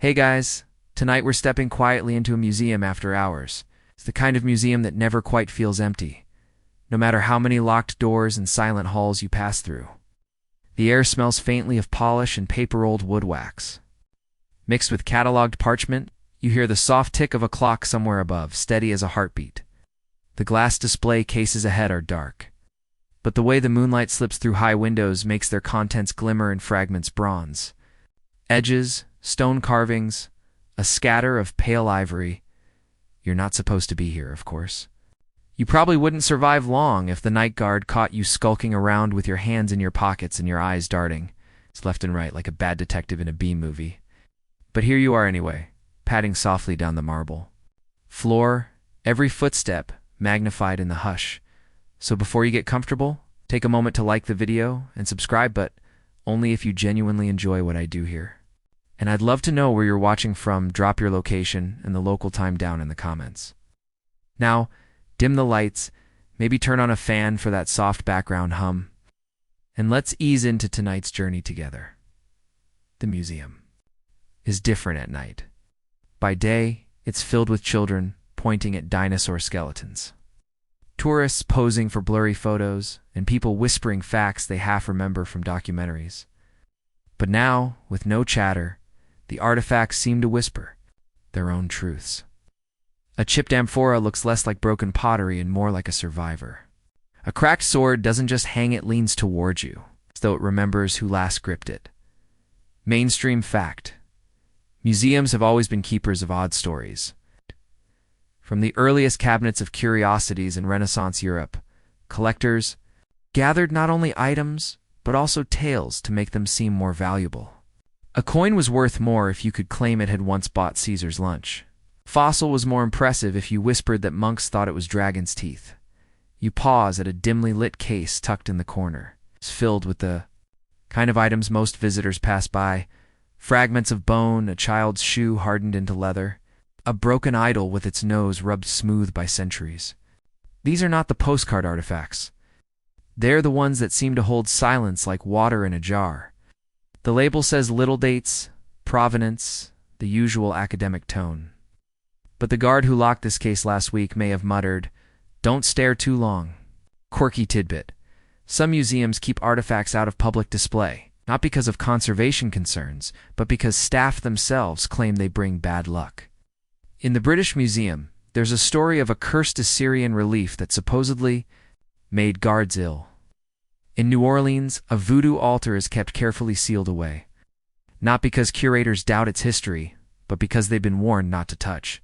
Hey guys, tonight we're stepping quietly into a museum after hours. It's the kind of museum that never quite feels empty, no matter how many locked doors and silent halls you pass through. The air smells faintly of polish and paper-rolled wood wax. Mixed with cataloged parchment, you hear the soft tick of a clock somewhere above, steady as a heartbeat. The glass display cases ahead are dark, but the way the moonlight slips through high windows makes their contents glimmer in fragments bronze. Edges, stone carvings, a scatter of pale ivory. You're not supposed to be here, of course. You probably wouldn't survive long if the night guard caught you skulking around with your hands in your pockets and your eyes darting. It's left and right like a bad detective in a B movie. But here you are anyway, padding softly down the marble floor, every footstep magnified in the hush. So before you get comfortable, take a moment to like the video and subscribe, but only if you genuinely enjoy what I do here. And I'd love to know where you're watching from. Drop your location and the local time down in the comments. Now, dim the lights, maybe turn on a fan for that soft background hum, and let's ease into tonight's journey together. The museum is different at night. By day, it's filled with children pointing at dinosaur skeletons, tourists posing for blurry photos, and people whispering facts they half remember from documentaries. But now, with no chatter, the artifacts seem to whisper their own truths. A chipped amphora looks less like broken pottery and more like a survivor. A cracked sword doesn't just hang, it leans towards you, as though it remembers who last gripped it. Mainstream fact: museums have always been keepers of odd stories. From the earliest cabinets of curiosities in Renaissance Europe, collectors gathered not only items, but also tales to make them seem more valuable. A coin was worth more if you could claim it had once bought Caesar's lunch. Fossil was more impressive if you whispered that monks thought it was dragon's teeth. You pause at a dimly lit case tucked in the corner. It's filled with the kind of items most visitors pass by: fragments of bone, a child's shoe hardened into leather, a broken idol with its nose rubbed smooth by centuries. These are not the postcard artifacts. They're the ones that seem to hold silence like water in a jar. The label says little dates, provenance, the usual academic tone. But the guard who locked this case last week may have muttered, "Don't stare too long." Quirky tidbit: some museums keep artifacts out of public display, not because of conservation concerns, but because staff themselves claim they bring bad luck. In the British Museum, there's a story of a cursed Assyrian relief that supposedly made guards ill. In New Orleans, a voodoo altar is kept carefully sealed away, not because curators doubt its history, but because they've been warned not to touch.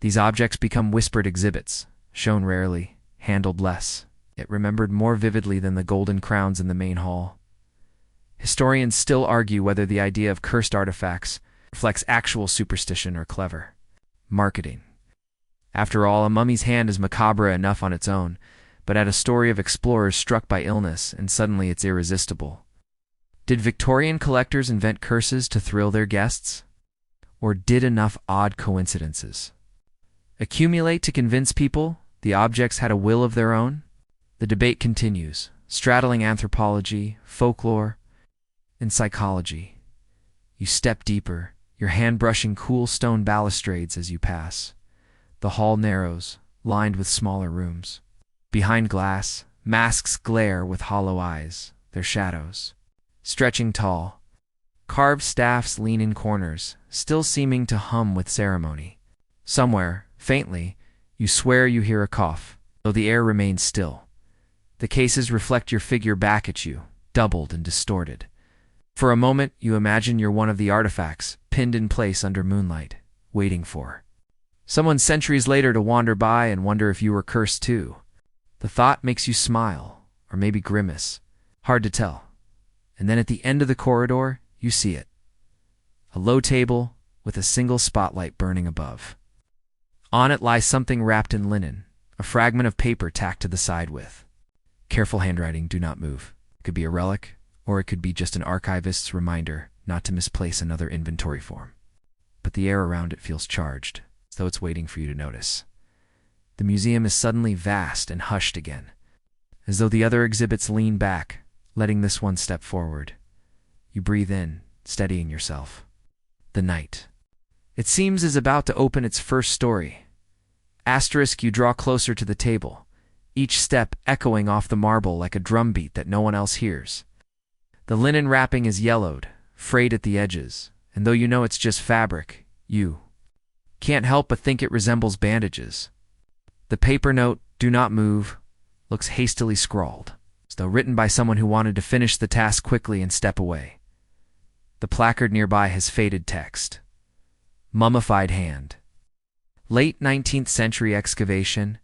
These objects become whispered exhibits, shown rarely, handled less, yet remembered more vividly than the golden crowns in the main hall. Historians still argue whether the idea of cursed artifacts reflects actual superstition or clever marketing. After all, a mummy's hand is macabre enough on its own, but add a story of explorers struck by illness, and suddenly it's irresistible. Did Victorian collectors invent curses to thrill their guests? Or did enough odd coincidences accumulate to convince people the objects had a will of their own? The debate continues, straddling anthropology, folklore, and psychology. You step deeper, your hand brushing cool stone balustrades as you pass. The hall narrows, lined with smaller rooms. Behind glass, masks glare with hollow eyes, their shadows stretching tall. Carved staffs lean in corners, still seeming to hum with ceremony. Somewhere, faintly, you swear you hear a cough, though the air remains still. The cases reflect your figure back at you, doubled and distorted. For a moment, you imagine you're one of the artifacts, pinned in place under moonlight, waiting for someone centuries later to wander by and wonder if you were cursed too. The thought makes you smile, or maybe grimace. Hard to tell. And then at the end of the corridor, you see it. A low table with a single spotlight burning above. On it lies something wrapped in linen, a fragment of paper tacked to the side with careful handwriting: "Do not move." It could be a relic, or it could be just an archivist's reminder not to misplace another inventory form. But the air around it feels charged, as though it's waiting for you to notice. The museum is suddenly vast and hushed again, as though the other exhibits lean back, letting this one step forward. You breathe in, steadying yourself. The night, it seems, is about to open its first story. Asterisk, you draw closer to the table, each step echoing off the marble like a drumbeat that no one else hears. The linen wrapping is yellowed, frayed at the edges, and though you know it's just fabric, you can't help but think it resembles bandages. The paper note, "Do not move," looks hastily scrawled, as though written by someone who wanted to finish the task quickly and step away. The placard nearby has faded text. Mummified hand. Late 19th century excavation,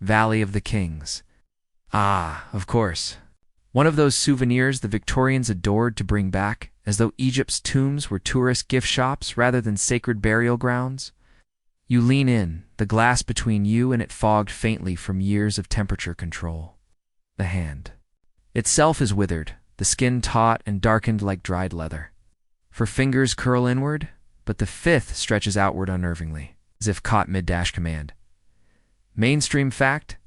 Valley of the Kings. Ah, of course. One of those souvenirs the Victorians adored to bring back, as though Egypt's tombs were tourist gift shops rather than sacred burial grounds. You lean in, the glass between you and it fogged faintly from years of temperature control. The hand itself is withered, the skin taut and darkened like dried leather. Her fingers curl inward, but the fifth stretches outward unnervingly, as if caught mid-dash command. Mainstream fact: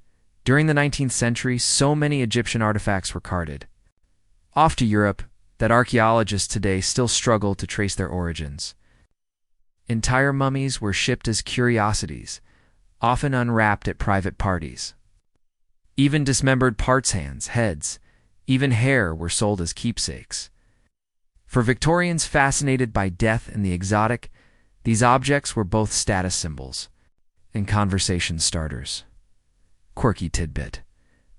during the 19th century, so many Egyptian artifacts were carted off to Europe that archaeologists today still struggle to trace their origins. Entire mummies were shipped as curiosities, often unwrapped at private parties. Even dismembered parts, hands, heads, even hair were sold as keepsakes. For Victorians fascinated by death and the exotic, these objects were both status symbols and conversation starters. Quirky tidbit: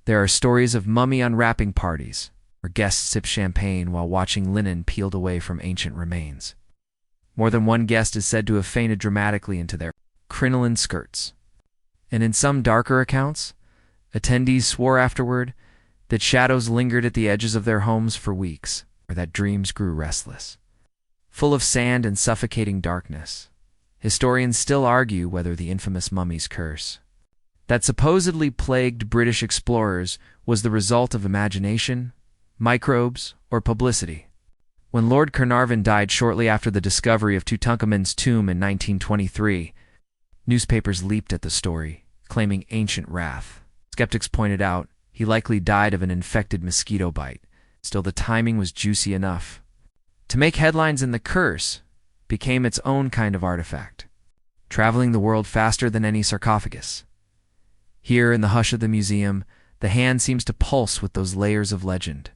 there are stories of mummy unwrapping parties, where guests sip champagne while watching linen peeled away from ancient remains. More than one guest is said to have fainted dramatically into their crinoline skirts. And in some darker accounts, attendees swore afterward that shadows lingered at the edges of their homes for weeks, or that dreams grew restless. Full of sand and suffocating darkness, historians still argue whether the infamous mummy's curse that supposedly plagued British explorers was the result of imagination, microbes, or publicity. When Lord Carnarvon died shortly after the discovery of Tutankhamun's tomb in 1923, newspapers leaped at the story, claiming ancient wrath. Skeptics pointed out he likely died of an infected mosquito bite. Still, the timing was juicy enough to make headlines, and the curse became its own kind of artifact, traveling the world faster than any sarcophagus. Here, in the hush of the museum, the hand seems to pulse with those layers of legend.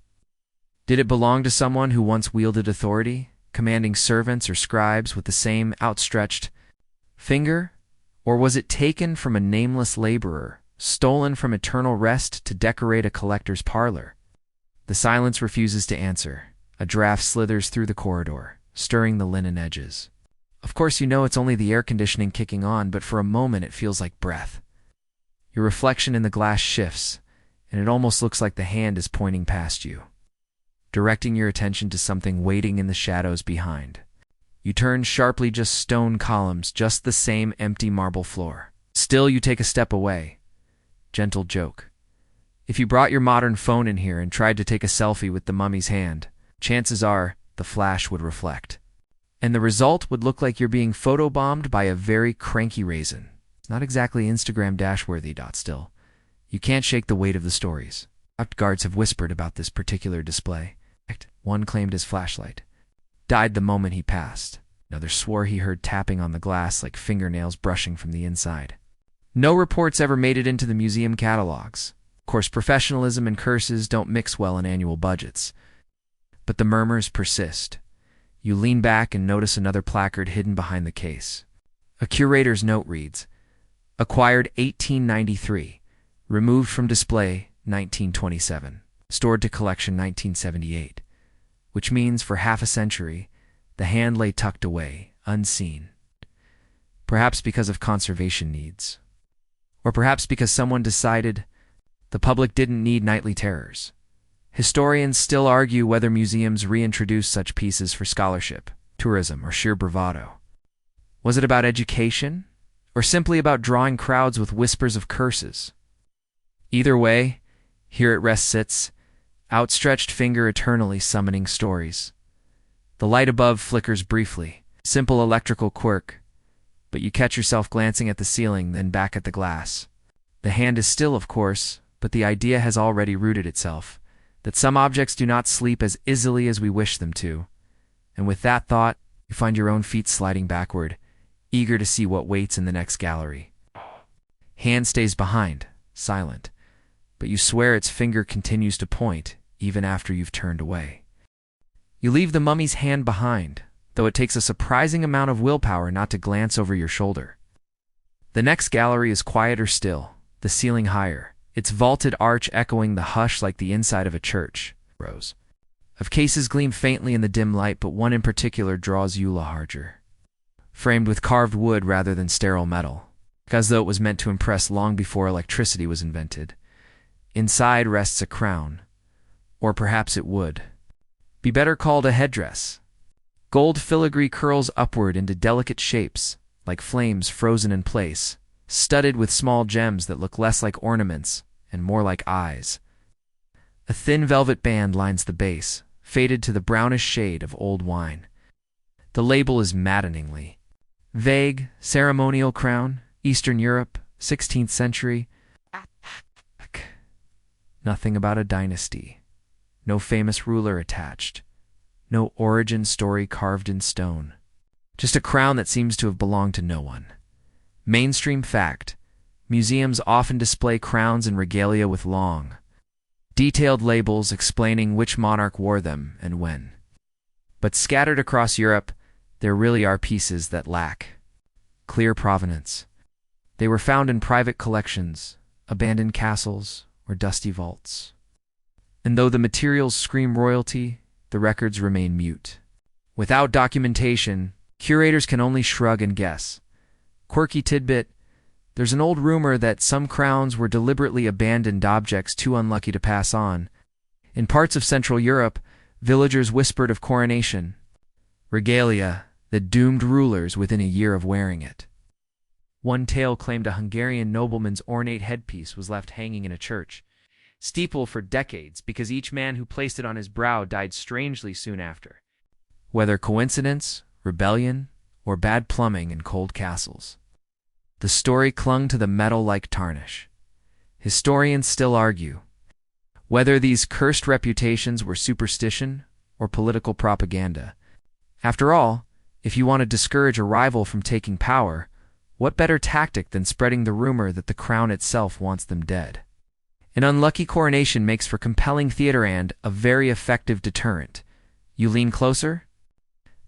Did it belong to someone who once wielded authority, commanding servants or scribes with the same outstretched finger? Or was it taken from a nameless laborer, stolen from eternal rest to decorate a collector's parlor? The silence refuses to answer. A draft slithers through the corridor, stirring the linen edges. Of course, you know it's only the air conditioning kicking on, but for a moment it feels like breath. Your reflection in the glass shifts, and it almost looks like the hand is pointing past you, directing your attention to something waiting in the shadows behind. You turn sharply, just stone columns, just the same empty marble floor. Still, you take a step away. Gentle joke: if you brought your modern phone in here and tried to take a selfie with the mummy's hand, chances are the flash would reflect, and the result would look like you're being photobombed by a very cranky raisin. It's not exactly Instagram-worthy. Still, you can't shake the weight of the stories. Guards have whispered about this particular display. One claimed his flashlight died the moment he passed. Another swore he heard tapping on the glass like fingernails brushing from the inside. No reports ever made it into the museum catalogs. Of course, professionalism and curses don't mix well in annual budgets. But the murmurs persist. You lean back and notice another placard hidden behind the case. A curator's note reads, "Acquired 1893, removed from display 1927, stored to collection 1978." Which means for half a century, the hand lay tucked away, unseen. Perhaps because of conservation needs. Or perhaps because someone decided the public didn't need nightly terrors. Historians still argue whether museums reintroduce such pieces for scholarship, tourism, or sheer bravado. Was it about education, or simply about drawing crowds with whispers of curses? Either way, here at rest sits, outstretched finger eternally summoning stories. The light above flickers briefly, simple electrical quirk, but you catch yourself glancing at the ceiling, then back at the glass. The hand is still, of course, but the idea has already rooted itself, that some objects do not sleep as easily as we wish them to. And with that thought, you You find your own feet sliding backward, eager to see what waits in the next gallery. Hand stays behind, silent, but you swear its finger continues to point even after you've turned away. You leave the mummy's hand behind, though it takes a surprising amount of willpower not to glance over your shoulder. The next gallery is quieter still, the ceiling higher, its vaulted arch echoing the hush like the inside of a church. Rows of cases gleam faintly in the dim light, but one in particular draws you larger. Framed with carved wood rather than sterile metal, as though it was meant to impress long before electricity was invented. Inside rests a crown, or perhaps it would be better called a headdress. Gold filigree curls upward into delicate shapes, like flames frozen in place, studded with small gems that look less like ornaments and more like eyes. A thin velvet band lines the base, faded to the brownish shade of old wine. The label is maddeningly vague: ceremonial crown, Eastern Europe, 16th century. Nothing about a dynasty. No famous ruler attached. No origin story carved in stone. Just a crown that seems to have belonged to no one. Mainstream fact: museums often display crowns and regalia with long, detailed labels explaining which monarch wore them and when. But scattered across Europe, there really are pieces that lack clear provenance. They were found in private collections, abandoned castles, or dusty vaults. And though the materials scream royalty, the records remain mute. Without documentation, curators can only shrug and guess. Quirky tidbit: there's an old rumor that some crowns were deliberately abandoned objects too unlucky to pass on. In parts of Central Europe, villagers whispered of coronation regalia that doomed rulers within a year of wearing it. One tale claimed a Hungarian nobleman's ornate headpiece was left hanging in a church steeple for decades because each man who placed it on his brow died strangely soon after. Whether coincidence, rebellion, or bad plumbing in cold castles, the story clung to the metal like tarnish. Historians still argue whether these cursed reputations were superstition or political propaganda. After all, if you want to discourage a rival from taking power, what better tactic than spreading the rumor that the crown itself wants them dead? An unlucky coronation makes for compelling theater and a very effective deterrent. You lean closer,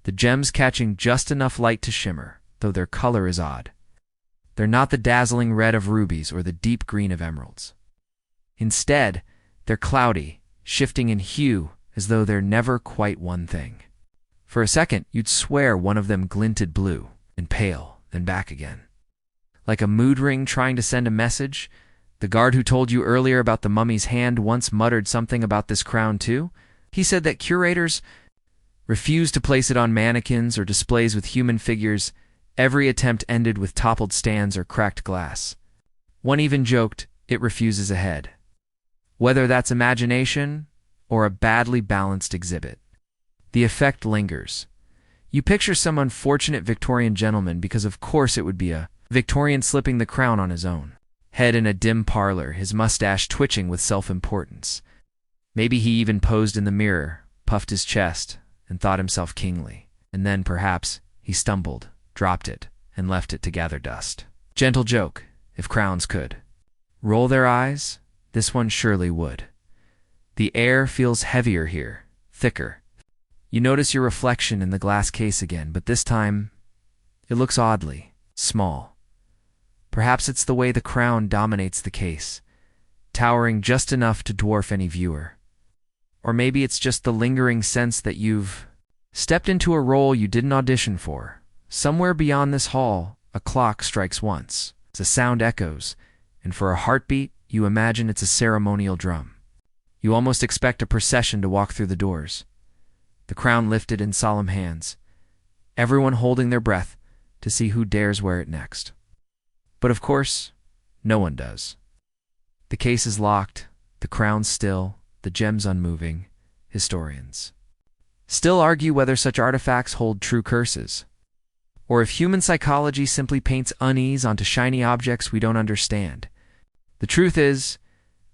the gems catching just enough light to shimmer, though their color is odd. They're not the dazzling red of rubies or the deep green of emeralds. Instead, they're cloudy, shifting in hue as though they're never quite one thing. For a second, you'd swear one of them glinted blue and pale, then back again. Like a mood ring trying to send a message. The guard who told you earlier about the mummy's hand once muttered something about this crown too. He said that curators refused to place it on mannequins or displays with human figures. Every attempt ended with toppled stands or cracked glass. One even joked, it refuses a head. Whether that's imagination or a badly balanced exhibit, the effect lingers. You picture some unfortunate Victorian gentleman, because of course it would be a Victorian, slipping the crown on his own head in a dim parlor, his mustache twitching with self-importance. Maybe he even posed in the mirror, puffed his chest, and thought himself kingly. And then, perhaps, he stumbled, dropped it, and left it to gather dust. Gentle joke, if crowns could roll their eyes, this one surely would. The air feels heavier here, thicker. You notice your reflection in the glass case again, but this time, it looks oddly small. Perhaps it's the way the crown dominates the case, towering just enough to dwarf any viewer. Or maybe it's just the lingering sense that you've stepped into a role you didn't audition for. Somewhere beyond this hall, a clock strikes once. The sound echoes, and for a heartbeat, you imagine it's a ceremonial drum. You almost expect a procession to walk through the doors, the crown lifted in solemn hands, everyone holding their breath to see who dares wear it next. But of course, no one does. The case is locked, the crown still, the gems unmoving. Historians still argue whether such artifacts hold true curses, or if human psychology simply paints unease onto shiny objects we don't understand. The truth is,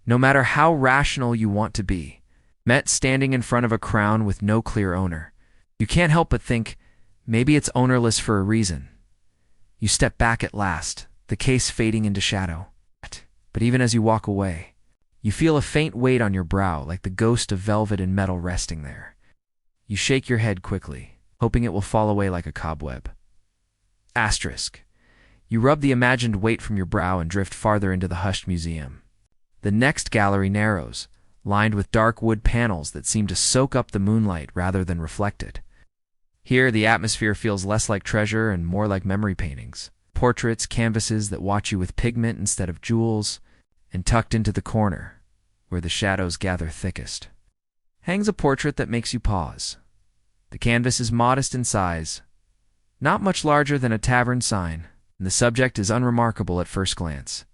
no matter how rational you want to be, met standing in front of a crown with no clear owner, you can't help but think, Maybe it's ownerless for a reason. You step back at last, the case fading into shadow. But even as you walk away, you feel a faint weight on your brow, like the ghost of velvet and metal resting there. You shake your head quickly, hoping it will fall away like a cobweb. Asterisk. You rub the imagined weight from your brow and drift farther into the hushed museum. The next gallery narrows, lined with dark wood panels that seem to soak up the moonlight rather than reflect it. Here, the atmosphere feels less like treasure and more like memory paintings. Portraits, canvases that watch you with pigment instead of jewels, and tucked into the corner, where the shadows gather thickest, hangs a portrait that makes you pause. The canvas is modest in size, not much larger than a tavern sign, and the subject is unremarkable at first glance.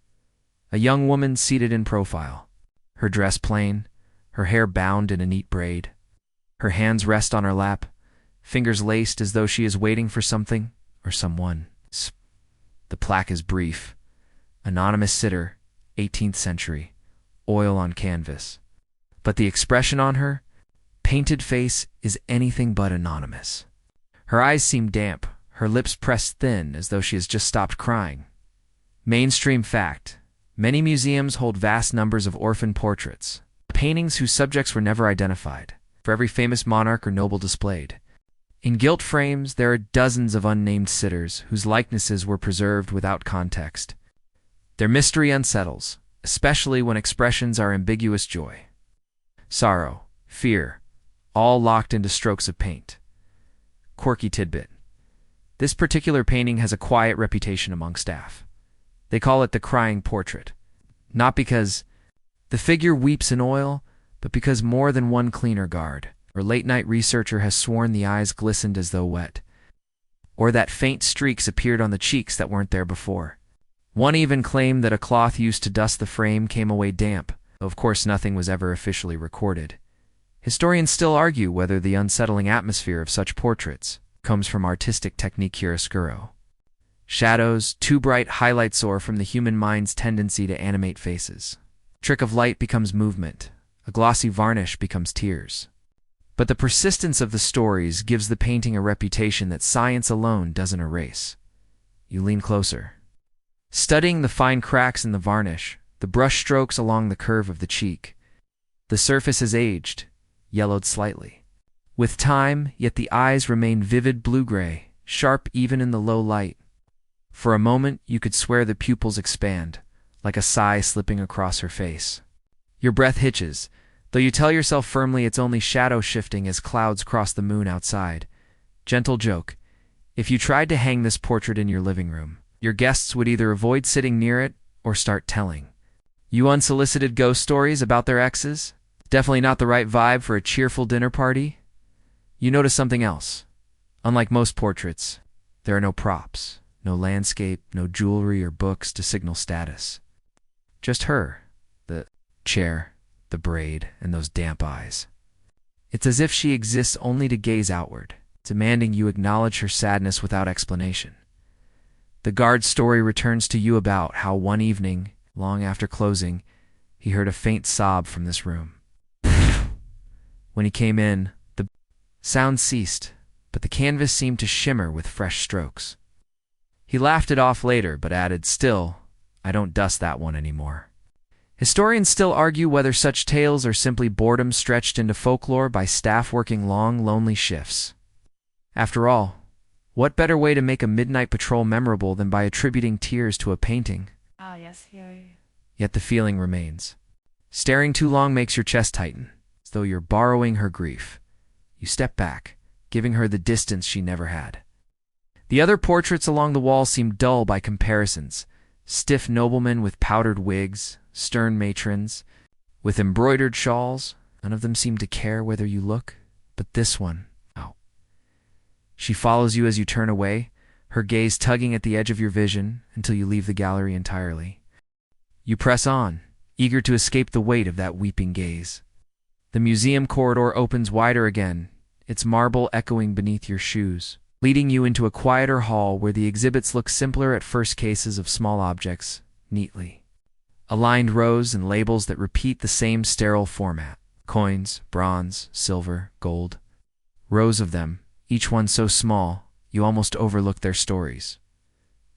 A young woman seated in profile, her dress plain, her hair bound in a neat braid. Her hands rest on her lap, fingers laced as though she is waiting for something or someone. The plaque is brief. Anonymous sitter, 18th century, oil on canvas. But the expression on her painted face is anything but anonymous. Her eyes seem damp, her lips pressed thin as though she has just stopped crying. Mainstream fact. Many museums hold vast numbers of orphan portraits, paintings whose subjects were never identified, for every famous monarch or noble displayed. In gilt frames, there are dozens of unnamed sitters whose likenesses were preserved without context. Their mystery unsettles, especially when expressions are ambiguous: joy, sorrow, fear, all locked into strokes of paint. Quirky tidbit. This particular painting has a quiet reputation among staff. They call it the crying portrait, not because the figure weeps in oil, but because more than one cleaner guard or late-night researcher has sworn the eyes glistened as though wet, or that faint streaks appeared on the cheeks that weren't there before. One even claimed that a cloth used to dust the frame came away damp, though of course nothing was ever officially recorded. Historians still argue whether the unsettling atmosphere of such portraits comes from artistic technique chiaroscuro. Shadows, too bright highlight soar from the human mind's tendency to animate faces. Trick of light becomes movement. A glossy varnish becomes tears. But the persistence of the stories gives the painting a reputation that science alone doesn't erase. You lean closer, studying the fine cracks in the varnish, the brush strokes along the curve of the cheek. The surface has aged, yellowed slightly. With time, yet the eyes remain vivid blue-gray, sharp even in the low light. For a moment, you could swear the pupils expand, like a sigh slipping across her face. Your breath hitches, though you tell yourself firmly it's only shadow shifting as clouds cross the moon outside. Gentle joke. If you tried to hang this portrait in your living room, your guests would either avoid sitting near it or start telling you unsolicited ghost stories about their exes. Definitely not the right vibe for a cheerful dinner party. You notice something else. Unlike most portraits, there are no props, no landscape, no jewelry or books to signal status. Just her, the chair, the braid, and those damp eyes. It's as if she exists only to gaze outward, demanding you acknowledge her sadness without explanation. The guard's story returns to you about how one evening, long after closing, he heard a faint sob from this room. When he came in, the sound ceased, but the canvas seemed to shimmer with fresh strokes. He laughed it off later, but added, "Still, I don't dust that one anymore." Historians still argue whether such tales are simply boredom stretched into folklore by staff working long, lonely shifts. After all, what better way to make a midnight patrol memorable than by attributing tears to a painting? Ah, yes, here. Yet the feeling remains. Staring too long makes your chest tighten, as though you're borrowing her grief. You step back, giving her the distance she never had. The other portraits along the wall seem dull by comparisons. Stiff noblemen with powdered wigs, stern matrons with embroidered shawls. None of them seem to care whether you look, but this one, oh. She follows you as you turn away, her gaze tugging at the edge of your vision until you leave the gallery entirely. You press on, eager to escape the weight of that weeping gaze. The museum corridor opens wider again, its marble echoing beneath your shoes, leading you into a quieter hall where the exhibits look simpler at first, cases of small objects, neatly aligned rows and labels that repeat the same sterile format. Coins, bronze, silver, gold. Rows of them, each one so small, You almost overlook their stories.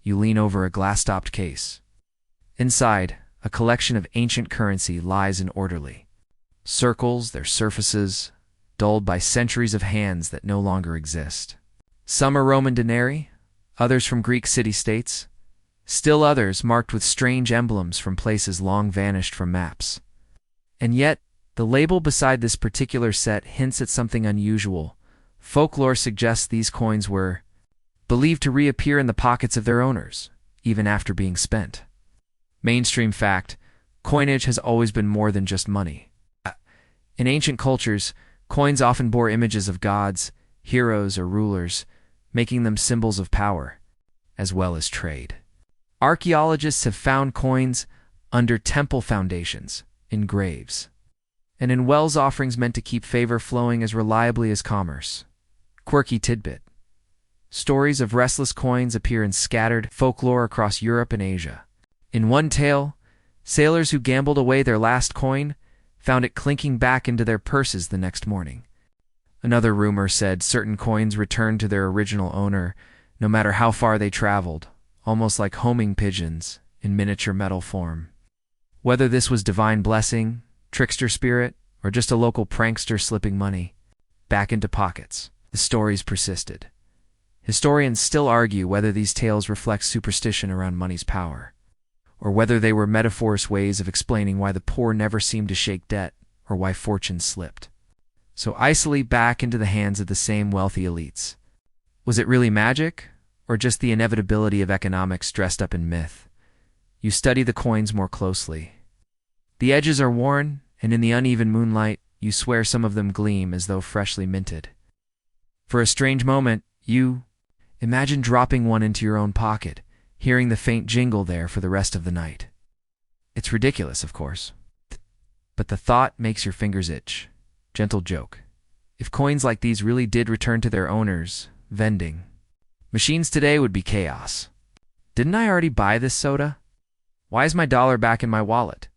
You lean over a glass-topped case. Inside, a collection of ancient currency lies in orderly circles, their surfaces dulled by centuries of hands that no longer exist. Some are Roman denarii, others from Greek city-states, still others marked with strange emblems from places long vanished from maps. And yet, the label beside this particular set hints at something unusual. Folklore suggests these coins were believed to reappear in the pockets of their owners, even after being spent. Mainstream fact: coinage has always been more than just money. In ancient cultures, coins often bore images of gods, heroes, or rulers, making them symbols of power, as well as trade. Archaeologists have found coins under temple foundations, in graves, and in wells offerings meant to keep favor flowing as reliably as commerce. Quirky tidbit: stories of restless coins appear in scattered folklore across Europe and Asia. In one tale, sailors who gambled away their last coin found it clinking back into their purses the next morning. Another rumor said certain coins returned to their original owner no matter how far they traveled, almost like homing pigeons in miniature metal form. Whether this was divine blessing, trickster spirit, or just a local prankster slipping money back into pockets, the stories persisted. Historians still argue whether these tales reflect superstition around money's power, or whether they were metaphorous ways of explaining why the poor never seemed to shake debt or why fortune slipped so easily back into the hands of the same wealthy elites. Was it really magic, or just the inevitability of economics dressed up in myth? You study the coins more closely. The edges are worn, and in the uneven moonlight, you swear some of them gleam as though freshly minted. For a strange moment, you imagine dropping one into your own pocket, hearing the faint jingle there for the rest of the night. It's ridiculous, of course, but the thought makes your fingers itch. Gentle joke: if coins like these really did return to their owners, vending machines today would be chaos. Didn't I already buy this soda? Why is my dollar back in my wallet?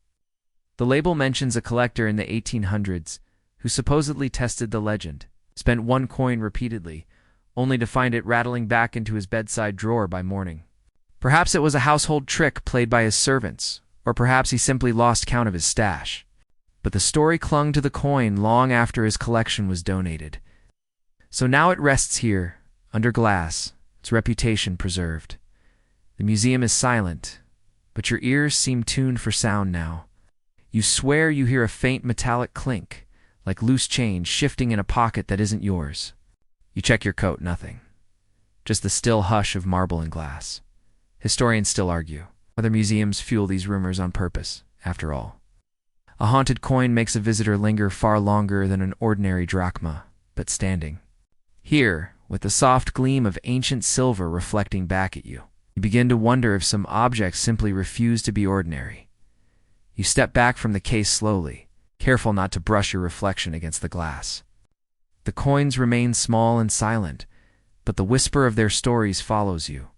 The label mentions a collector in the 1800s who supposedly tested the legend, spent one coin repeatedly, only to find it rattling back into his bedside drawer by morning. Perhaps it was a household trick played by his servants, or perhaps he simply lost count of his stash. But the story clung to the coin long after his collection was donated. So now it rests here, under glass, its reputation preserved. The museum is silent, but your ears seem tuned for sound now. You swear you hear a faint metallic clink, like loose change shifting in a pocket that isn't yours. You check your coat, nothing. Just the still hush of marble and glass. Historians still argue whether museums fuel these rumors on purpose, after all. A haunted coin makes a visitor linger far longer than an ordinary drachma, but standing. Here, with the soft gleam of ancient silver reflecting back at you, you begin to wonder if some objects simply refuse to be ordinary. You step back from the case slowly, careful not to brush your reflection against the glass. The coins remain small and silent, but the whisper of their stories follows you.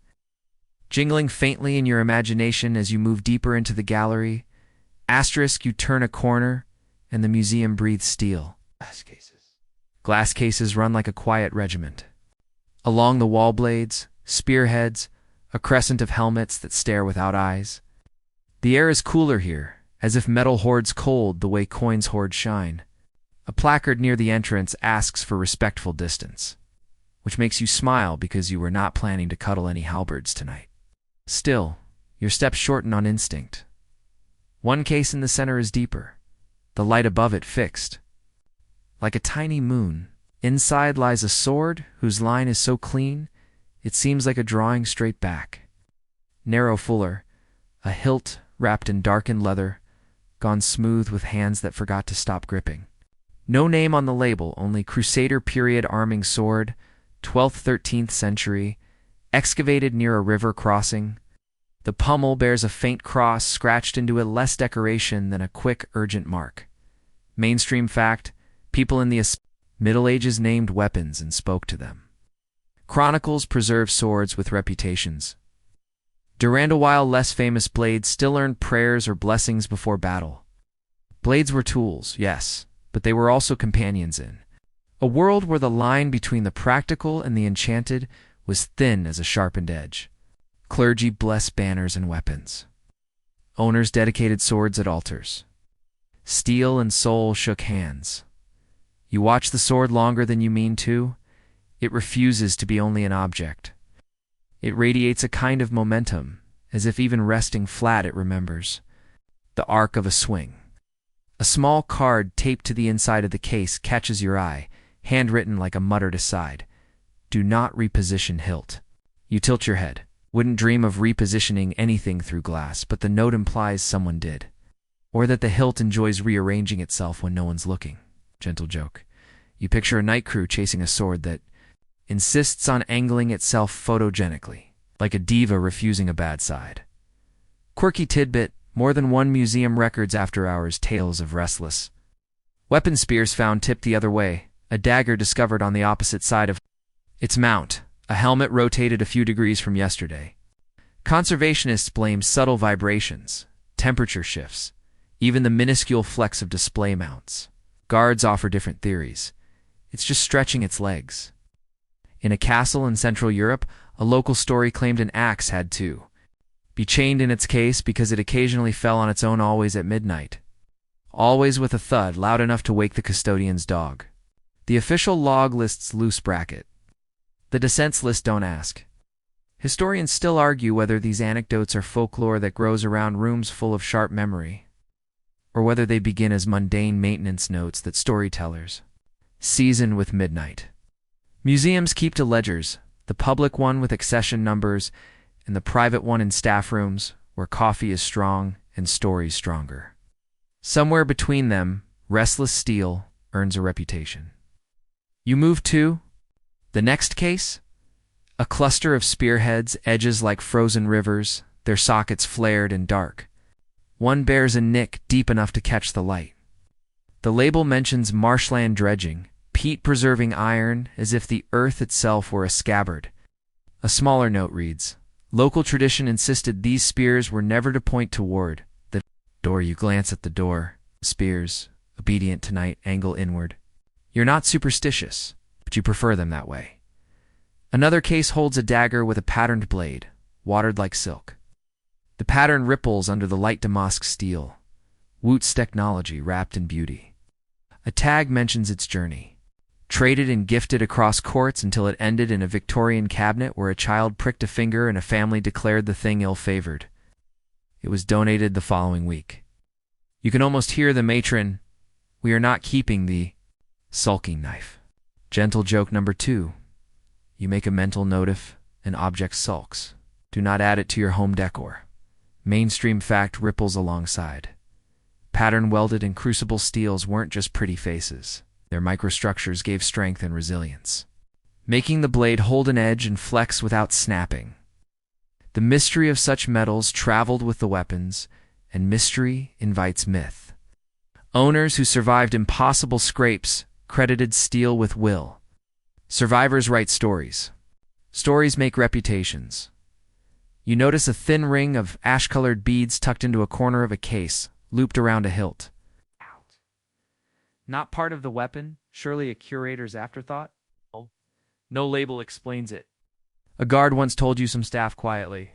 Jingling faintly in your imagination as you move deeper into the gallery, you turn a corner, and the museum breathes steel. Glass cases run like a quiet regiment. Along the wall blades, spearheads, a crescent of helmets that stare without eyes. The air is cooler here, as if metal hoards cold the way coins hoard shine. A placard near the entrance asks for respectful distance, which makes you smile because you were not planning to cuddle any halberds tonight. Still, your steps shorten on instinct. One case in the center is deeper, the light above it fixed. Like a tiny moon, inside lies a sword whose line is so clean, it seems like a drawing straight back. Narrow fuller, a hilt wrapped in darkened leather, gone smooth with hands that forgot to stop gripping. No name on the label, only Crusader period arming sword, 12th–13th century, excavated near a river crossing. The pommel bears a faint cross scratched into it, less decoration than a quick, urgent mark. Mainstream fact: people in the Middle Ages named weapons and spoke to them. Chronicles preserve swords with reputations. Durand, while less famous blades still earned prayers or blessings before battle. Blades were tools, yes, but they were also companions in a world where the line between the practical and the enchanted was thin as a sharpened edge. Clergy blessed banners and weapons. Owners dedicated swords at altars. Steel and soul shook hands. You watch the sword longer than you mean to. It refuses to be only an object. It radiates a kind of momentum, as if even resting flat it remembers. The arc of a swing. A small card taped to the inside of the case catches your eye, handwritten like a muttered aside. Do not reposition hilt. You tilt your head. Wouldn't dream of repositioning anything through glass, but the note implies someone did. Or that the hilt enjoys rearranging itself when no one's looking. Gentle joke. You picture a night crew chasing a sword that insists on angling itself photogenically, like a diva refusing a bad side. Quirky tidbit, more than one museum records after-hours tales of restless weapon spears found tipped the other way, a dagger discovered on the opposite side of its mount, a helmet rotated a few degrees from yesterday. Conservationists blame subtle vibrations, temperature shifts, even the minuscule flex of display mounts. Guards offer different theories. It's just stretching its legs. In a castle in Central Europe, a local story claimed an axe had to be chained in its case because it occasionally fell on its own always at midnight. Always with a thud loud enough to wake the custodian's dog. The official log lists loose bracket. The dissents list don't ask. Historians still argue whether these anecdotes are folklore that grows around rooms full of sharp memory, or whether they begin as mundane maintenance notes that storytellers season with midnight. Museums keep two ledgers, the public one with accession numbers, and the private one in staff rooms, where coffee is strong and stories stronger. Somewhere between them, restless steel earns a reputation. You move to the next case? A cluster of spearheads, edges like frozen rivers, their sockets flared and dark. One bears a nick deep enough to catch the light. The label mentions marshland dredging, peat preserving iron as if the earth itself were a scabbard. A smaller note reads, local tradition insisted these spears were never to point toward the door. You glance at the door. Spears, obedient tonight, angle inward. You're not superstitious, but you prefer them that way. Another case holds a dagger with a patterned blade, watered like silk. The pattern ripples under the light damask steel. Woot's technology wrapped in beauty. A tag mentions its journey. Traded and gifted across courts until it ended in a Victorian cabinet where a child pricked a finger and a family declared the thing ill-favored. It was donated the following week. You can almost hear the matron, we are not keeping the sulking knife. Gentle joke number 2. You make a mental note if an object sulks. Do not add it to your home decor. Mainstream fact ripples alongside. Pattern welded and crucible steels weren't just pretty faces. Their microstructures gave strength and resilience, making the blade hold an edge and flex without snapping. The mystery of such metals traveled with the weapons, and mystery invites myth. Owners who survived impossible scrapes credited steel with will. Survivors write stories. Stories make reputations. You notice a thin ring of ash-colored beads tucked into a corner of a case, looped around a hilt. Not part of the weapon, surely a curator's afterthought? No label explains it. A guard once told you some staff quietly.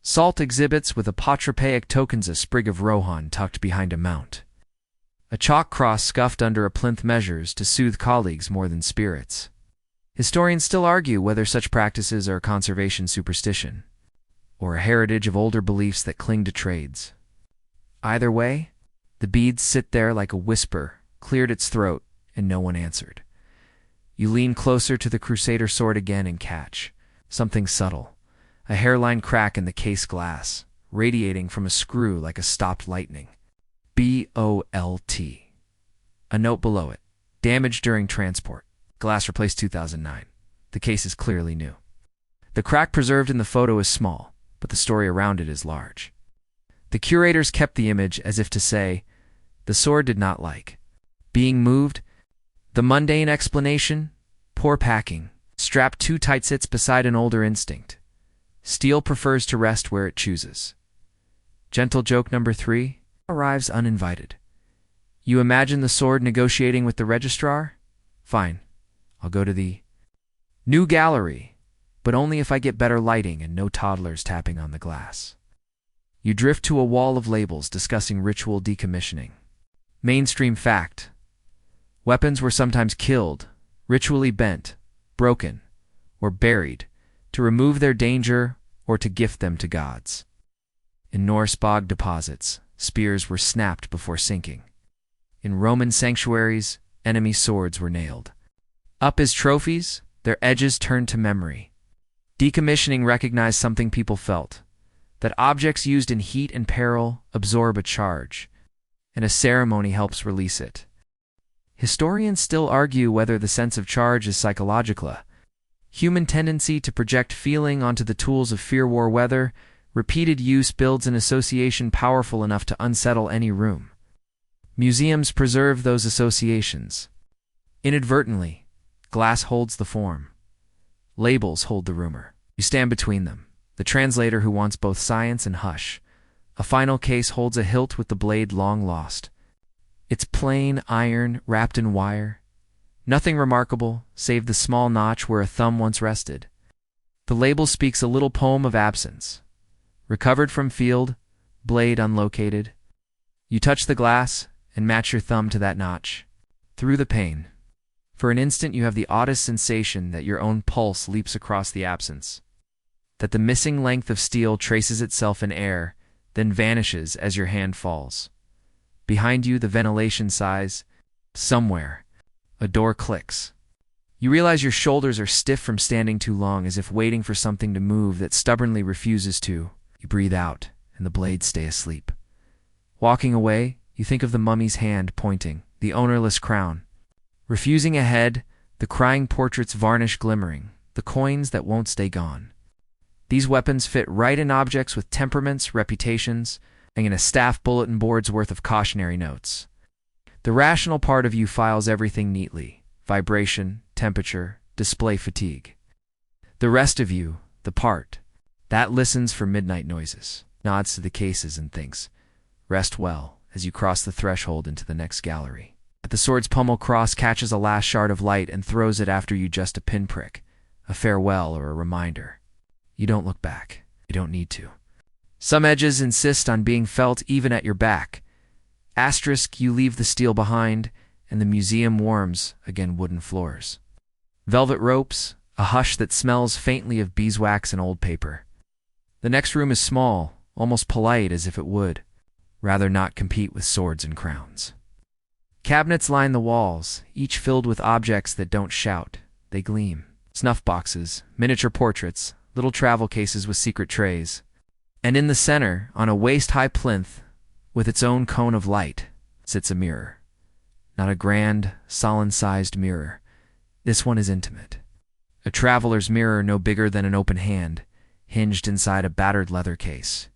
Salt exhibits with apotropaic tokens a sprig of rohan tucked behind a mount. A chalk cross scuffed under a plinth measures to soothe colleagues more than spirits. Historians still argue whether such practices are conservation superstition, or a heritage of older beliefs that cling to trades. Either way, the beads sit there like a whisper, cleared its throat, and no one answered. You lean closer to the crusader sword again and catch something subtle, a hairline crack in the case glass, radiating from a screw like a stopped lightning. BOLT. A note below it. Damaged during transport. Glass replaced 2009. The case is clearly new. The crack preserved in the photo is small, but the story around it is large. The curators kept the image as if to say, the sword did not like being moved. The mundane explanation? Poor packing. Strapped too tight sits beside an older instinct. Steel prefers to rest where it chooses. Gentle joke number 3 arrives uninvited. You imagine the sword negotiating with the registrar? Fine. I'll go to the new gallery. but only if I get better lighting and no toddlers tapping on the glass. You drift to a wall of labels discussing ritual decommissioning. Mainstream fact: weapons were sometimes killed, ritually bent, broken, or buried to remove their danger or to gift them to gods. In Norse bog deposits, spears were snapped before sinking. In Roman sanctuaries, enemy swords were nailed. Up as trophies, their edges turned to memory. Decommissioning recognized something people felt: that objects used in heat and peril absorb a charge, and a ceremony helps release it. Historians still argue whether the sense of charge is psychological. Human tendency to project feeling onto the tools of fear war weather, repeated use builds an association powerful enough to unsettle any room. Museums preserve those associations. Inadvertently, glass holds the form. Labels hold the rumor. You stand between them, the translator who wants both science and hush. A final case holds a hilt with the blade long lost. It's plain iron wrapped in wire. Nothing remarkable, save the small notch where a thumb once rested. The label speaks a little poem of absence. Recovered from field, blade unlocated. You touch the glass and match your thumb to that notch. Through the pain, for an instant you have the oddest sensation that your own pulse leaps across the absence, that the missing length of steel traces itself in air, then vanishes as your hand falls. Behind you, the ventilation sighs. Somewhere, a door clicks. You realize your shoulders are stiff from standing too long, as if waiting for something to move that stubbornly refuses to. You breathe out, and the blades stay asleep. Walking away, you think of the mummy's hand pointing, the ownerless crown. Refusing a head, the crying portrait's varnish glimmering, the coins that won't stay gone. These weapons fit right in objects with temperaments, reputations, and in a staff bulletin board's worth of cautionary notes. The rational part of you files everything neatly: vibration, temperature, display fatigue. The rest of you, the part that listens for midnight noises, nods to the cases and thinks, rest well, as you cross the threshold into the next gallery. The sword's pommel cross catches a last shard of light and throws it after you, just a pinprick, a farewell or a reminder. You don't look back. You don't need to. Some edges insist on being felt even at your back. Asterisk, you leave the steel behind, and the museum warms again wooden floors. Velvet ropes, a hush that smells faintly of beeswax and old paper. The next room is small, almost polite, as if it would rather not compete with swords and crowns. Cabinets line the walls, each filled with objects that don't shout. They gleam. Snuff boxes, miniature portraits, little travel cases with secret trays. And in the center, on a waist-high plinth, with its own cone of light, sits a mirror. Not a grand, solid-sized mirror. This one is intimate. A traveler's mirror no bigger than an open hand, hinged inside a battered leather case.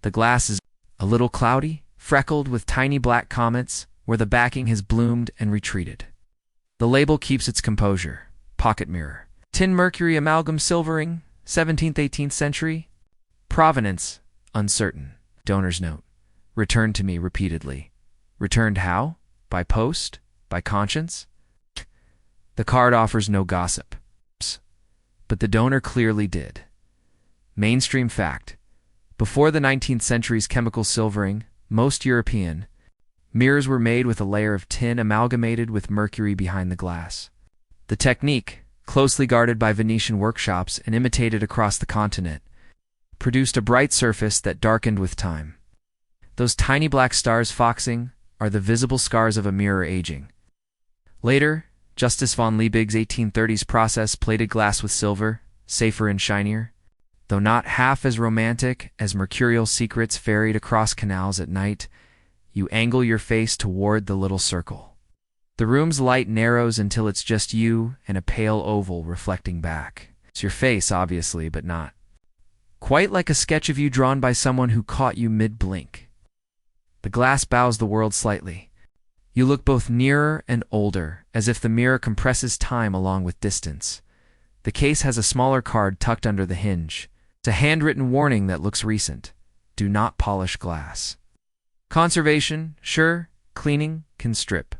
The glass is a little cloudy, freckled with tiny black comets, where the backing has bloomed and retreated. The label keeps its composure. Pocket mirror. Tin mercury amalgam silvering, 17th-18th century. Provenance, uncertain. Donor's note. Returned to me repeatedly. Returned how? By post? By conscience? The card offers no gossip. But the donor clearly did. Mainstream fact. Before the 19th century's chemical silvering, most European mirrors were made with a layer of tin amalgamated with mercury behind the glass. The technique, closely guarded by Venetian workshops and imitated across the continent, produced a bright surface that darkened with time. Those tiny black stars foxing are the visible scars of a mirror aging. Later, Justus von Liebig's 1830s process plated glass with silver, safer and shinier. Though not half as romantic as mercurial secrets ferried across canals at night, you angle your face toward the little circle. The room's light narrows until it's just you and a pale oval reflecting back. It's your face, obviously, but not quite like a sketch of you drawn by someone who caught you mid-blink. The glass bows the world slightly. You look both nearer and older, as if the mirror compresses time along with distance. The case has a smaller card tucked under the hinge. It's a handwritten warning that looks recent. Do not polish glass. Conservation, sure, cleaning can strip.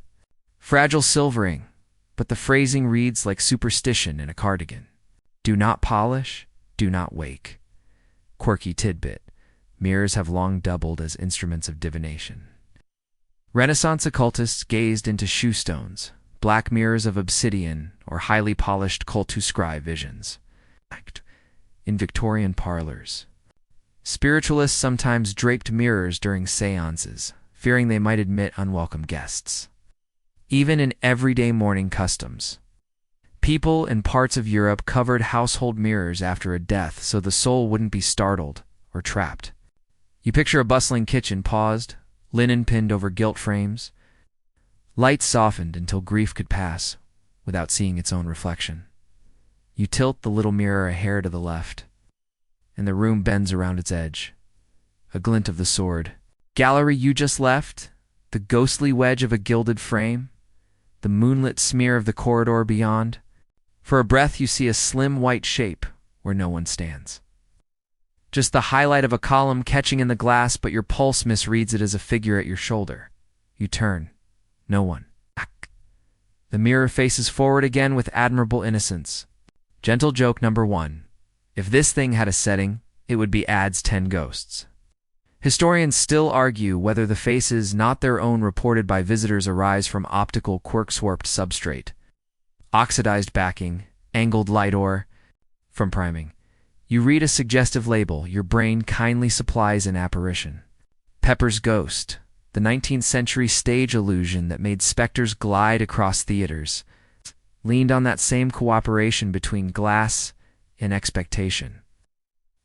Fragile silvering, but the phrasing reads like superstition in a cardigan. Do not polish, do not wake. Quirky tidbit. Mirrors have long doubled as instruments of divination. Renaissance occultists gazed into shoe stones, black mirrors of obsidian, or highly polished cult to scry visions. In Victorian parlors, spiritualists sometimes draped mirrors during seances, fearing they might admit unwelcome guests. Even in everyday morning customs, people in parts of Europe covered household mirrors after a death so the soul wouldn't be startled or trapped. You picture a bustling kitchen paused, linen pinned over gilt frames, lights softened until grief could pass without seeing its own reflection. You tilt the little mirror a hair to the left, and the room bends around its edge. A glint of the sword. Gallery you just left, the ghostly wedge of a gilded frame, the moonlit smear of the corridor beyond. For a breath you see a slim white shape where no one stands. Just the highlight of a column catching in the glass, but your pulse misreads it as a figure at your shoulder. You turn. No one. The mirror faces forward again with admirable innocence. Gentle joke number 1. If this thing had a setting, it would be Ad's 10 Ghosts. Historians still argue whether the faces not their own reported by visitors arise from optical quirk-warped substrate, oxidized backing, angled light, or from priming. You read a suggestive label, your brain kindly supplies an apparition. Pepper's Ghost, the 19th century stage illusion that made specters glide across theaters, leaned on that same cooperation between glass and expectation.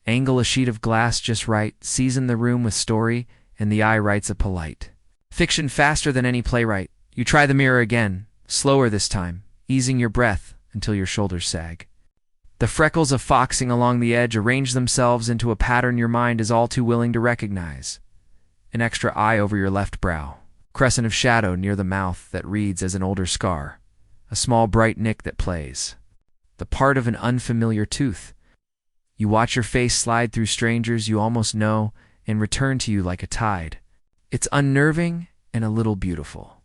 Angle a sheet of glass just right, season the room with story, and the eye writes a polite fiction faster than any playwright. You try the mirror again, slower this time, easing your breath until your shoulders sag. The freckles of foxing along the edge arrange themselves into a pattern your mind is all too willing to recognize. An extra eye over your left brow, crescent of shadow near the mouth that reads as an older scar, a small bright nick that plays, the part of an unfamiliar tooth. You watch your face slide through strangers you almost know and return to you like a tide. It's unnerving and a little beautiful.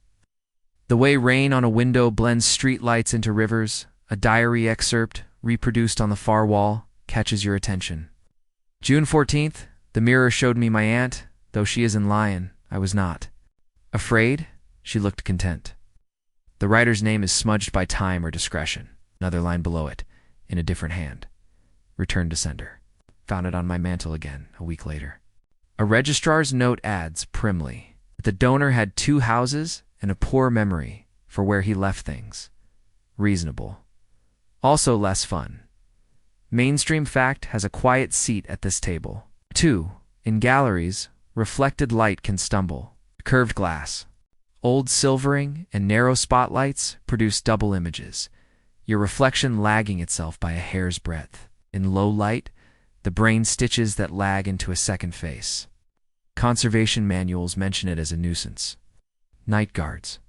The way rain on a window blends street lights into rivers, a diary excerpt reproduced on the far wall, catches your attention. June 14th, the mirror showed me my aunt. Though she is in lion, I was not. Afraid? She looked content. The writer's name is smudged by time or discretion. Another line below it, in a different hand. Return to sender. Found it on my mantle again, a week later. A registrar's note adds, primly, that the donor had 2 houses and a poor memory for where he left things. Reasonable. Also less fun. Mainstream fact has a quiet seat at this table. 2. In galleries, reflected light can stumble. Curved glass. Old silvering and narrow spotlights produce double images, your reflection lagging itself by a hair's breadth. In low light, the brain stitches that lag into a second face. Conservation manuals mention it as a nuisance. Night guards.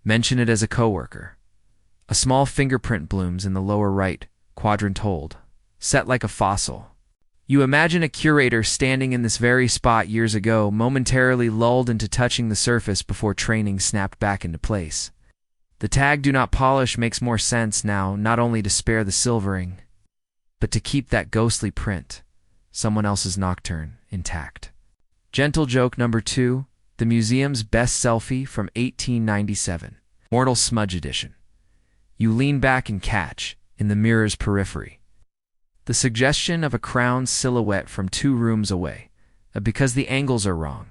Mention it as a coworker. A small fingerprint blooms in the lower right quadrant hold, set like a fossil. You imagine a curator standing in this very spot years ago, momentarily lulled into touching the surface before training snapped back into place. The tag "Do not polish" makes more sense now, not only to spare the silvering, but to keep that ghostly print, someone else's nocturne, intact. Gentle joke number 2, the museum's best selfie from 1897, Mortal Smudge Edition. You lean back and catch, in the mirror's periphery, the suggestion of a crowned silhouette from 2 rooms away, because the angles are wrong.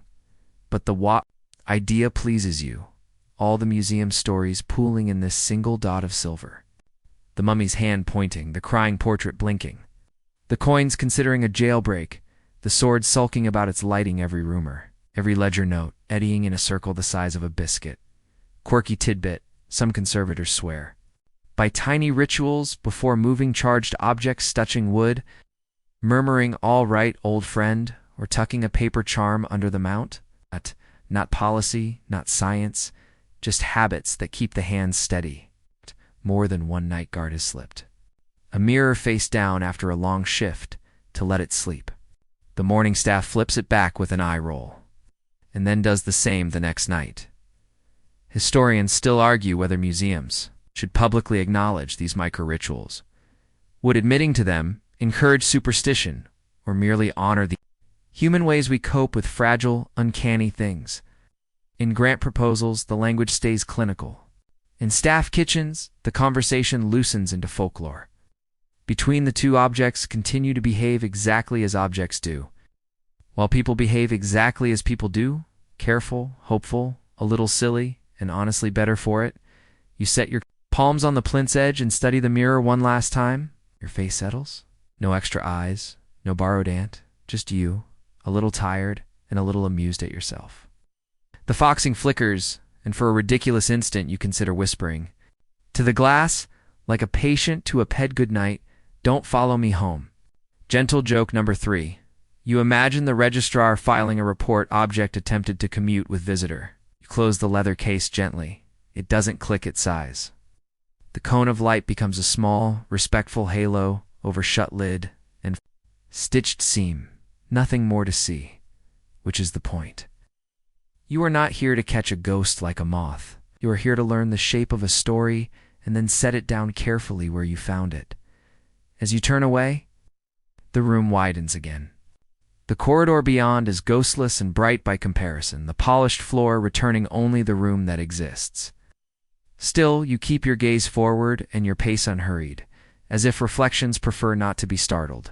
But the idea pleases you, all the museum stories pooling in this single dot of silver. The mummy's hand pointing, the crying portrait blinking. The coins considering a jailbreak, the sword sulking about its lighting every rumor, every ledger note eddying in a circle the size of a biscuit. Quirky tidbit, some conservators swear. By tiny rituals before moving charged objects touching wood, murmuring "all right, old friend," or tucking a paper charm under the mount. Not policy, not science, just habits that keep the hands steady. More than one night guard has slipped. A mirror face down after a long shift to let it sleep. The morning staff flips it back with an eye roll, and then does the same the next night. Historians still argue whether museums should publicly acknowledge these micro-rituals. Would admitting to them encourage superstition or merely honor the human ways we cope with fragile, uncanny things? In grant proposals, the language stays clinical. In staff kitchens, the conversation loosens into folklore. Between the two, objects continue to behave exactly as objects do, while people behave exactly as people do, careful, hopeful, a little silly, and honestly better for it. You set your palms on the plinth's edge and study the mirror one last time. Your face settles. No extra eyes, no borrowed ant, just you, a little tired and a little amused at yourself. The foxing flickers, and for a ridiculous instant you consider whispering. To the glass, like a patient to a ped goodnight, don't follow me home. Gentle joke number 3. You imagine the registrar filing a report object attempted to commute with visitor. You close the leather case gently. It doesn't click its size. The cone of light becomes a small, respectful halo over shut lid and stitched seam. Nothing more to see, which is the point. You are not here to catch a ghost like a moth. You are here to learn the shape of a story and then set it down carefully where you found it. As you turn away, the room widens again. The corridor beyond is ghostless and bright by comparison, the polished floor returning only the room that exists. Still, you keep your gaze forward and your pace unhurried, as if reflections prefer not to be startled.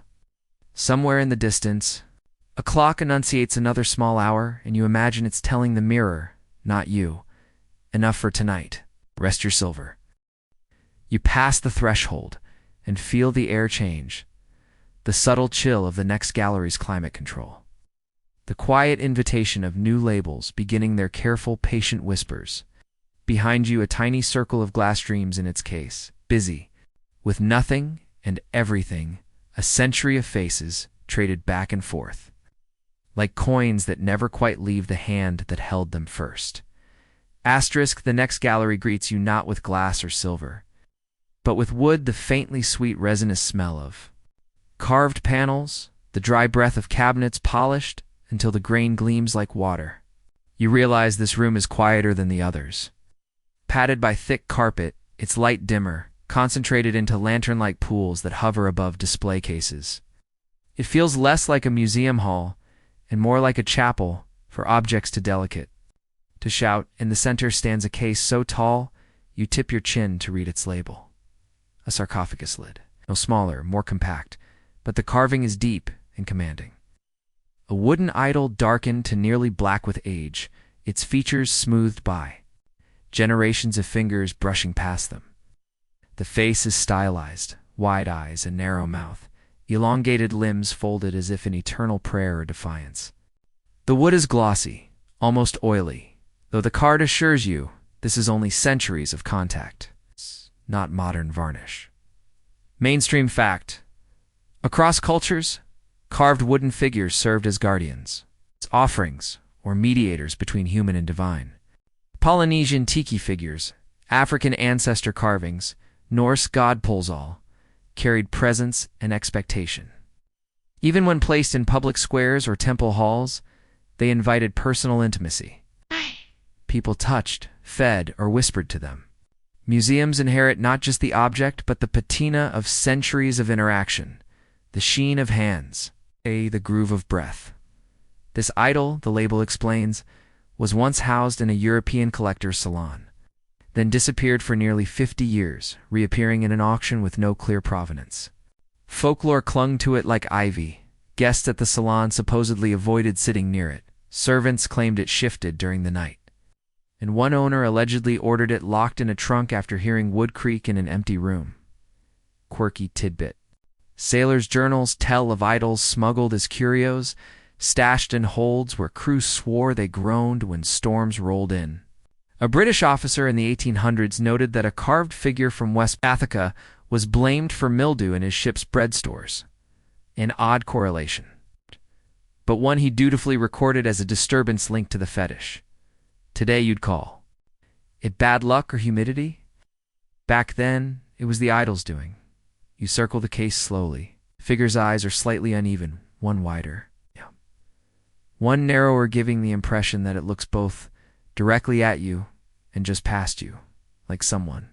Somewhere in the distance, a clock enunciates another small hour, and you imagine it's telling the mirror, not you, enough for tonight. Rest your silver. You pass the threshold and feel the air change, the subtle chill of the next gallery's climate control. The quiet invitation of new labels beginning their careful, patient whispers. Behind you, a tiny circle of glass dreams in its case, busy, with nothing and everything, a century of faces traded back and forth, like coins that never quite leave the hand that held them first. Asterisk, the next gallery greets you not with glass or silver, but with wood, the faintly sweet resinous smell of carved panels, the dry breath of cabinets polished until the grain gleams like water. You realize this room is quieter than the others. Padded by thick carpet, its light dimmer, concentrated into lantern-like pools that hover above display cases. It feels less like a museum hall and more like a chapel for objects too delicate to shout. In the center stands a case so tall you tip your chin to read its label. A sarcophagus lid. No smaller, more compact, but the carving is deep and commanding. A wooden idol darkened to nearly black with age, its features smoothed by generations of fingers brushing past them. The face is stylized, wide eyes and narrow mouth, elongated limbs folded as if in eternal prayer or defiance. The wood is glossy, almost oily, though the card assures you this is only centuries of contact, not modern varnish. Mainstream fact. Across cultures, carved wooden figures served as guardians, offerings, or mediators between human and divine. Polynesian tiki figures, African ancestor carvings, Norse god polsal, carried presence and expectation. Even when placed in public squares or temple halls, they invited personal intimacy. People touched, fed, or whispered to them. Museums inherit not just the object, but the patina of centuries of interaction, the sheen of hands, the groove of breath. This idol, the label explains, was once housed in a European collector's salon, then disappeared for nearly 50 years, reappearing in an auction with no clear provenance. Folklore clung to it like ivy. Guests at the salon supposedly avoided sitting near it. Servants claimed it shifted during the night. And one owner allegedly ordered it locked in a trunk after hearing wood creak in an empty room. Quirky tidbit. Sailors' journals tell of idols smuggled as curios, stashed in holds where crews swore they groaned when storms rolled in. A British officer in the 1800s noted that a carved figure from West Africa was blamed for mildew in his ship's bread stores. An odd correlation, but one he dutifully recorded as a disturbance linked to the fetish. Today you'd call it bad luck or humidity? Back then, it was the idol's doing. You circle the case slowly. Figure's eyes are slightly uneven, one wider. One narrower, giving the impression that it looks both directly at you and just past you, like someone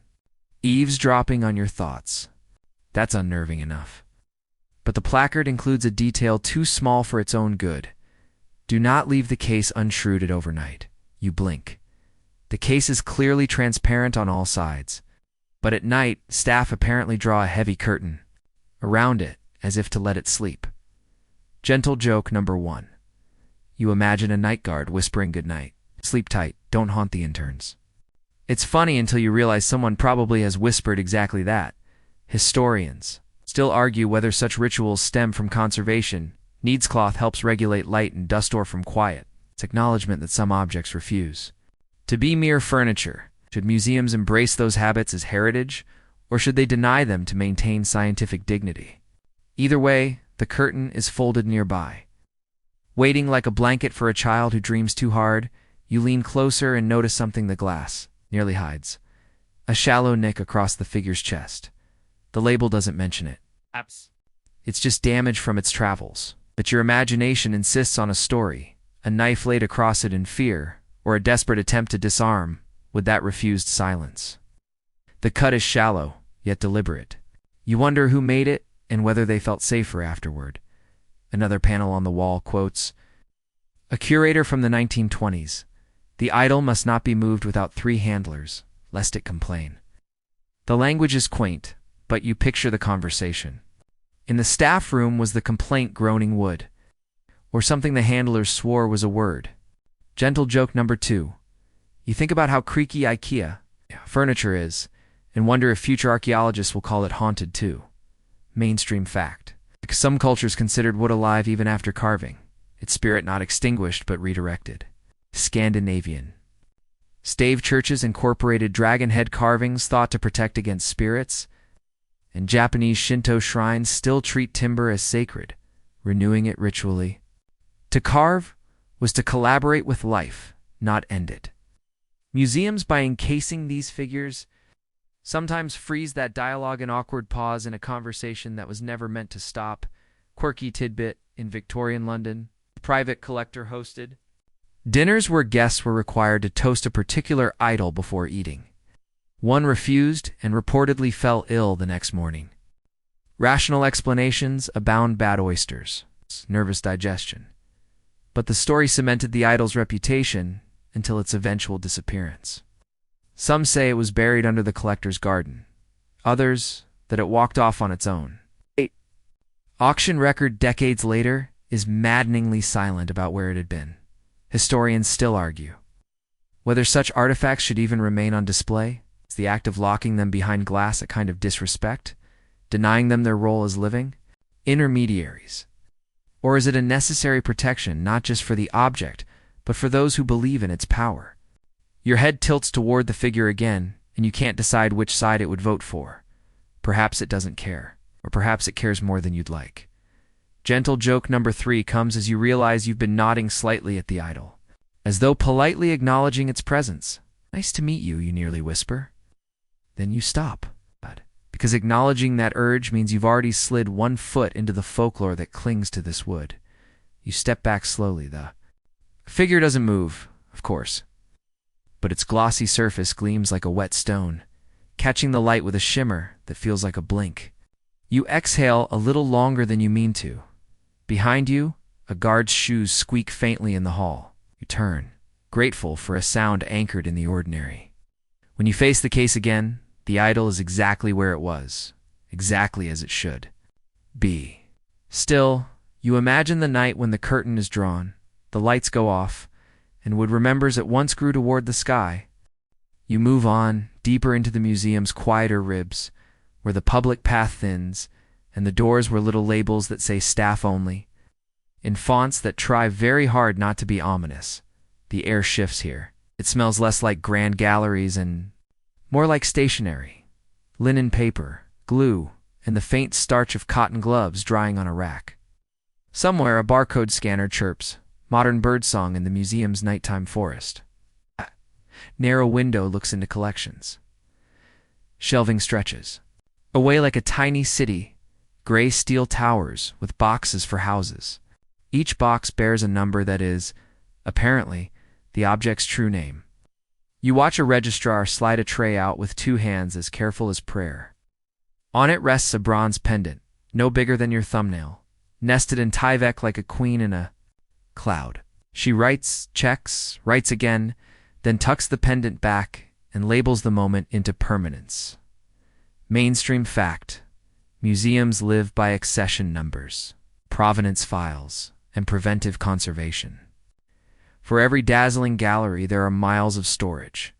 eavesdropping on your thoughts. That's unnerving enough. But the placard includes a detail too small for its own good. Do not leave the case unshrewded overnight. You blink. The case is clearly transparent on all sides. But at night, staff apparently draw a heavy curtain around it, as if to let it sleep. Gentle joke number 1. You imagine a night guard whispering goodnight. Sleep tight, don't haunt the interns. It's funny until you realize someone probably has whispered exactly that. Historians still argue whether such rituals stem from conservation. Needscloth helps regulate light and dust, or from quiet. It's acknowledgement that some objects refuse to be mere furniture. Should museums embrace those habits as heritage, or should they deny them to maintain scientific dignity? Either way, the curtain is folded nearby. Waiting like a blanket for a child who dreams too hard, you lean closer and notice something the glass nearly hides. A shallow nick across the figure's chest. The label doesn't mention it. It's just damage from its travels. But your imagination insists on a story, a knife laid across it in fear, or a desperate attempt to disarm with that refused silence. The cut is shallow, yet deliberate. You wonder who made it and whether they felt safer afterward. Another panel on the wall quotes, "A curator from the 1920s. The idol must not be moved without 3 handlers, lest it complain." The language is quaint, but you picture the conversation. In the staff room was the complaint groaning wood, or something the handlers swore was a word. Gentle joke number 2. You think about how creaky IKEA furniture is, and wonder if future archaeologists will call it haunted too. Mainstream fact. Some cultures considered wood alive even after carving, its spirit not extinguished but redirected. Scandinavian. Stave churches incorporated dragon head carvings thought to protect against spirits, and Japanese Shinto shrines still treat timber as sacred, renewing it ritually. To carve was to collaborate with life, not end it. Museums, by encasing these figures, sometimes freeze that dialogue and awkward pause in a conversation that was never meant to stop. Quirky tidbit: in Victorian London, a private collector hosted dinners where guests were required to toast a particular idol before eating. One refused and reportedly fell ill the next morning. Rational explanations abound: bad oysters, nervous digestion. But the story cemented the idol's reputation until its eventual disappearance. Some say it was buried under the collector's garden. Others, that it walked off on its own. Auction record decades later is maddeningly silent about where it had been. Historians still argue whether such artifacts should even remain on display. Is the act of locking them behind glass a kind of disrespect, denying them their role as living intermediaries? Or is it a necessary protection not just for the object, but for those who believe in its power? Your head tilts toward the figure again, and you can't decide which side it would vote for. Perhaps it doesn't care, or perhaps it cares more than you'd like. Gentle joke number 3 comes as you realize you've been nodding slightly at the idol, as though politely acknowledging its presence. "Nice to meet you," you nearly whisper. Then you stop, because acknowledging that urge means you've already slid 1 foot into the folklore that clings to this wood. You step back slowly. The figure doesn't move, of course, but its glossy surface gleams like a wet stone, catching the light with a shimmer that feels like a blink. You exhale a little longer than you mean to. Behind you, a guard's shoes squeak faintly in the hall. You turn, grateful for a sound anchored in the ordinary. When you face the case again, the idol is exactly where it was, exactly as it should be. Still, you imagine the night when the curtain is drawn, the lights go off, and wood remembers it once grew toward the sky. You move on, deeper into the museum's quieter ribs, where the public path thins, and the doors were little labels that say staff only, in fonts that try very hard not to be ominous. The air shifts here. It smells less like grand galleries and more like stationery, linen paper, glue, and the faint starch of cotton gloves drying on a rack. Somewhere a barcode scanner chirps, modern birdsong in the museum's nighttime forest. A narrow window looks into collections. Shelving stretches away like a tiny city, gray steel towers with boxes for houses. Each box bears a number that is, apparently, the object's true name. You watch a registrar slide a tray out with 2 hands as careful as prayer. On it rests a bronze pendant, no bigger than your thumbnail, nested in Tyvek like a queen in a cloud. She writes, checks, writes again, then tucks the pendant back and labels the moment into permanence. Mainstream fact: museums live by accession numbers, provenance files, and preventive conservation. For every dazzling gallery, there are miles of storage.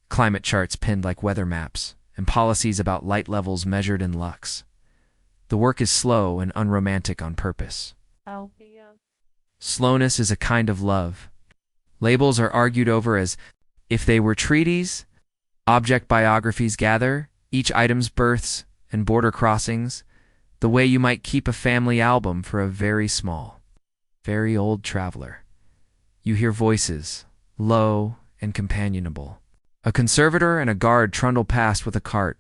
Climate charts pinned like weather maps, and policies about light levels measured in lux. The work is slow and unromantic on purpose. Slowness is a kind of love. Labels are argued over as if they were treaties. Object biographies gather each item's births and border crossings, the way you might keep a family album for a very small, very old traveler. You hear voices, low and companionable. A conservator and a guard trundle past with a cart,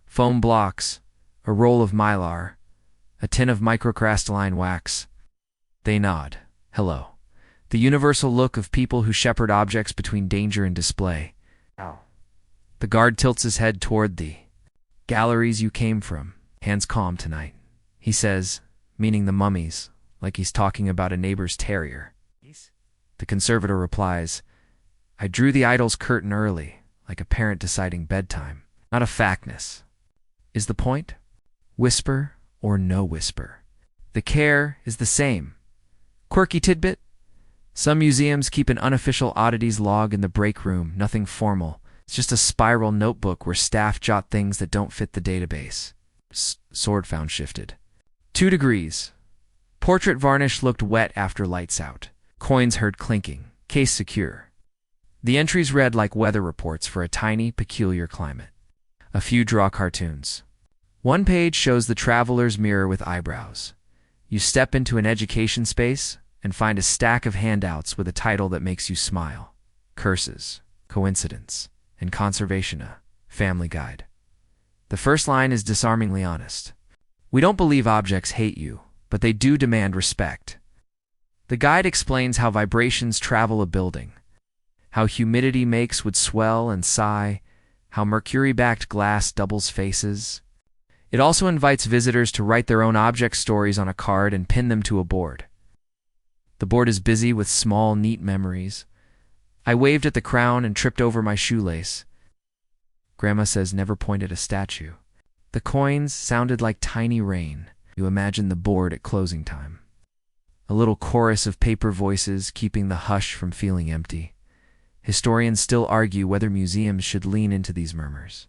foam blocks, a roll of mylar, a tin of microcrystalline wax. They nod. Hello. The universal look of people who shepherd objects between danger and display. The guard tilts his head toward the galleries you came from. Hands calm tonight, he says, meaning the mummies, like he's talking about a neighbor's terrier. The conservator replies, I drew the idol's curtain early, like a parent deciding bedtime. Not a factness. Is the point? Whisper or no whisper. The care is the same. Quirky tidbit? Some museums keep an unofficial oddities log in the break room, nothing formal. It's just a spiral notebook where staff jot things that don't fit the database. Sword found shifted. 2 degrees. Portrait varnish looked wet after lights out. Coins heard clinking. Case secure. The entries read like weather reports for a tiny, peculiar climate. A few draw cartoons. One page shows the traveler's mirror with eyebrows. You step into an education space and find a stack of handouts with a title that makes you smile. Curses, Coincidence, and Conservation, a Family Guide. The first line is disarmingly honest. We don't believe objects hate you, but they do demand respect. The guide explains how vibrations travel a building, how humidity makes wood swell and sigh, how mercury-backed glass doubles faces. It also invites visitors to write their own object stories on a card and pin them to a board. The board is busy with small, neat memories. I waved at the crown and tripped over my shoelace. Grandma says never point at a statue. The coins sounded like tiny rain. You imagine the board at closing time. A little chorus of paper voices keeping the hush from feeling empty. Historians still argue whether museums should lean into these murmurs.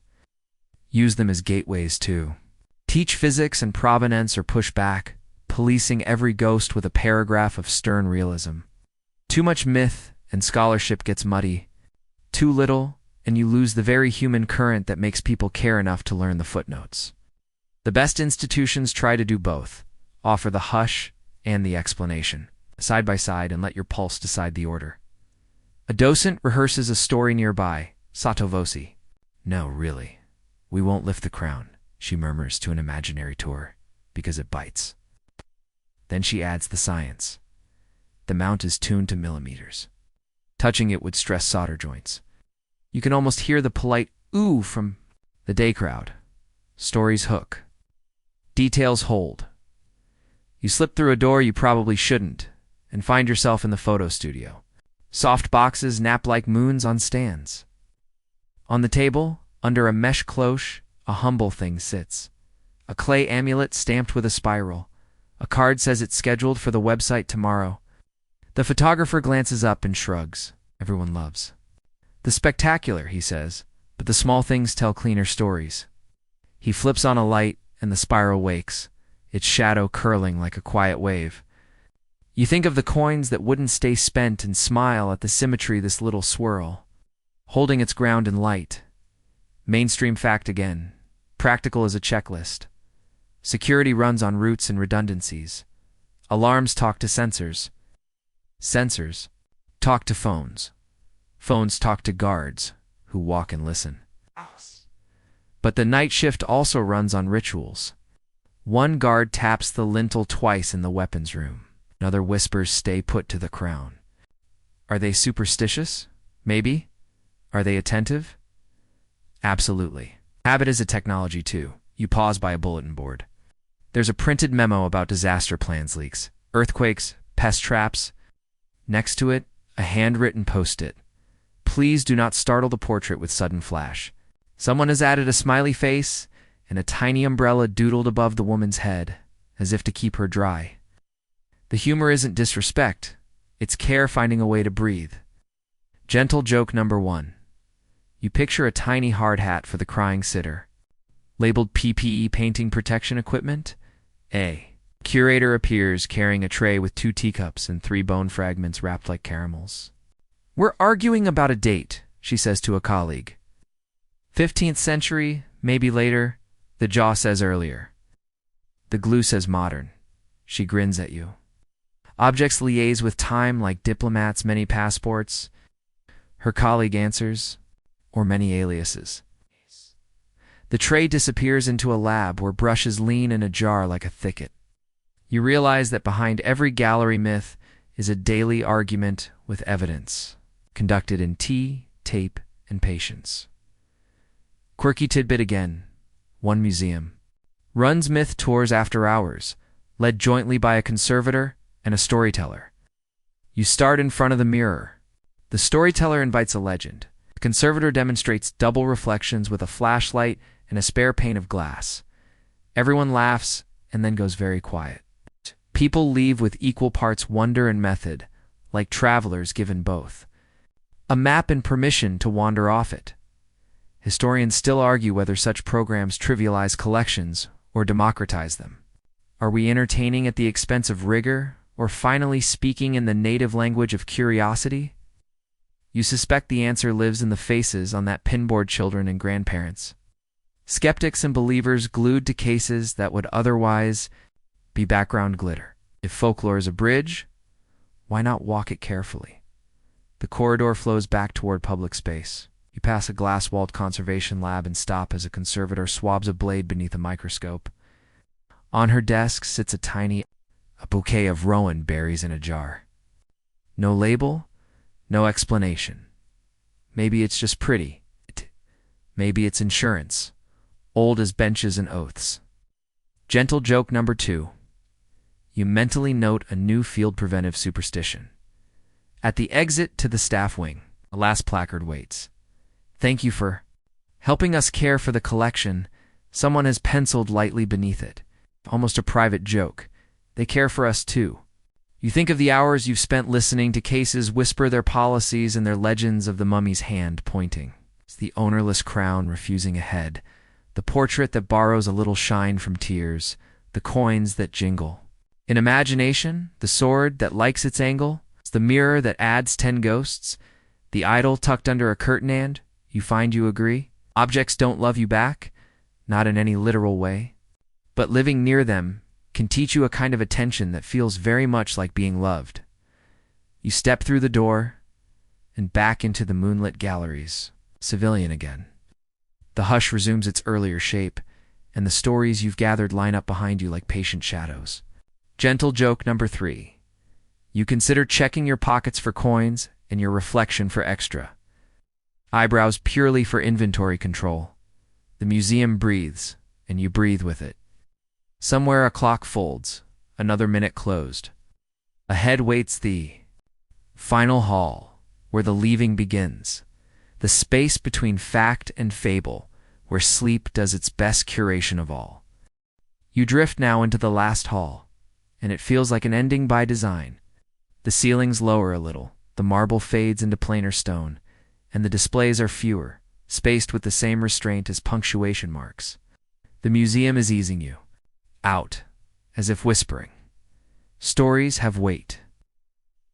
Use them as gateways, too. Teach physics and provenance or push back, policing every ghost with a paragraph of stern realism. Too much myth and scholarship gets muddy. Too little, and you lose the very human current that makes people care enough to learn the footnotes. The best institutions try to do both, offer the hush and the explanation, side by side, and let your pulse decide the order. A docent rehearses a story nearby, sotto voce. No, really, we won't lift the crown, she murmurs to an imaginary tour, because it bites. Then she adds the science. The mount is tuned to millimeters. Touching it would stress solder joints. You can almost hear the polite ooh from the day crowd. Stories hook. Details hold. You slip through a door you probably shouldn't, and find yourself in the photo studio. Soft boxes nap like moons on stands. On the table, under a mesh cloche, a humble thing sits. A clay amulet stamped with a spiral. A card says it's scheduled for the website tomorrow. The photographer glances up and shrugs. Everyone loves the spectacular, he says, but the small things tell cleaner stories. He flips on a light, and the spiral wakes, its shadow curling like a quiet wave. You think of the coins that wouldn't stay spent and smile at the symmetry this little swirl, holding its ground in light. Mainstream fact again, practical as a checklist. Security runs on roots and redundancies. Alarms talk to sensors. Sensors talk to phones. Phones talk to guards, who walk and listen. But the night shift also runs on rituals. One guard taps the lintel twice in the weapons room. Another whispers stay put to the crown. Are they superstitious? Maybe. Are they attentive? Absolutely. Habit is a technology too. You pause by a bulletin board. There's a printed memo about disaster plans, leaks, earthquakes, pest traps. Next to it, a handwritten post-it. Please do not startle the portrait with sudden flash. Someone has added a smiley face and a tiny umbrella doodled above the woman's head, as if to keep her dry. The humor isn't disrespect, it's care finding a way to breathe. Gentle joke number 1. You picture a tiny hard hat for the crying sitter. Labeled PPE, painting protection equipment. A curator appears carrying a tray with 2 teacups and 3 bone fragments wrapped like caramels. We're arguing about a date, she says to a colleague. 15th century, maybe later, the jaw says earlier. The glue says modern. She grins at you. Objects liaise with time like diplomats' many passports. Her colleague answers, or many aliases. The tray disappears into a lab where brushes lean in a jar like a thicket. You realize that behind every gallery myth is a daily argument with evidence, conducted in tea, tape, and patience. Quirky tidbit again. One museum runs myth tours after hours, led jointly by a conservator and a storyteller. You start in front of the mirror. The storyteller invites a legend. The conservator demonstrates double reflections with a flashlight and a spare pane of glass. Everyone laughs and then goes very quiet. People leave with equal parts wonder and method, like travelers given both. A map and permission to wander off it. Historians still argue whether such programs trivialize collections or democratize them. Are we entertaining at the expense of rigor, or finally speaking in the native language of curiosity? You suspect the answer lives in the faces on that pinboard children and grandparents. Skeptics and believers glued to cases that would otherwise be background glitter. If folklore is a bridge, why not walk it carefully? The corridor flows back toward public space. You pass a glass-walled conservation lab and stop as a conservator swabs a blade beneath a microscope. On her desk sits a bouquet of rowan berries in a jar. No label, no explanation. Maybe it's just pretty. Maybe it's insurance, old as benches and oaths. Gentle joke number 2. You mentally note a new field preventive superstition. At the exit to the staff wing, a last placard waits. Thank you for helping us care for the collection. Someone has penciled lightly beneath it. Almost a private joke. They care for us too. You think of the hours you've spent listening to cases whisper their policies and their legends of the mummy's hand pointing. It's the ownerless crown refusing a head, the portrait that borrows a little shine from tears, the coins that jingle. In imagination, the sword that likes its angle, it's the mirror that adds 10 ghosts, the idol tucked under a curtain, and you find you agree. Objects don't love you back, not in any literal way, but living near them can teach you a kind of attention that feels very much like being loved. You step through the door and back into the moonlit galleries, civilian again. The hush resumes its earlier shape, and the stories you've gathered line up behind you like patient shadows. Gentle joke number 3. You consider checking your pockets for coins and your reflection for extra. Eyebrows purely for inventory control. The museum breathes, and you breathe with it. Somewhere a clock folds, another minute closed. Ahead waits the final hall, where the leaving begins, the space between fact and fable, where sleep does its best curation of all. You drift now into the last hall, and it feels like an ending by design. The ceilings lower a little, the marble fades into plainer stone, and the displays are fewer, spaced with the same restraint as punctuation marks. The museum is easing you out, as if whispering. Stories have weight.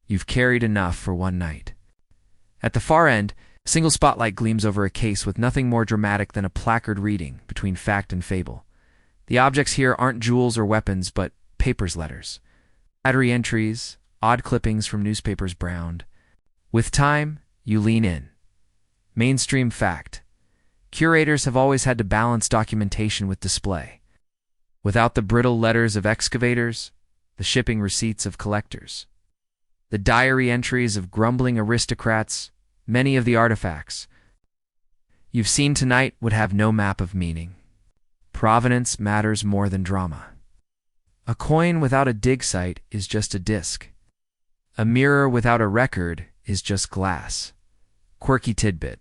You've carried enough for one night. At the far end, a single spotlight gleams over a case with nothing more dramatic than a placard reading between fact and fable. The objects here aren't jewels or weapons, but papers, letters, diary entries, odd clippings from newspapers browned. With time, you lean in. Mainstream fact. Curators have always had to balance documentation with display. Without the brittle letters of excavators, the shipping receipts of collectors, the diary entries of grumbling aristocrats, many of the artifacts you've seen tonight would have no map of meaning. Provenance matters more than drama. A coin without a dig site is just a disc. A mirror without a record is just glass. Quirky tidbit.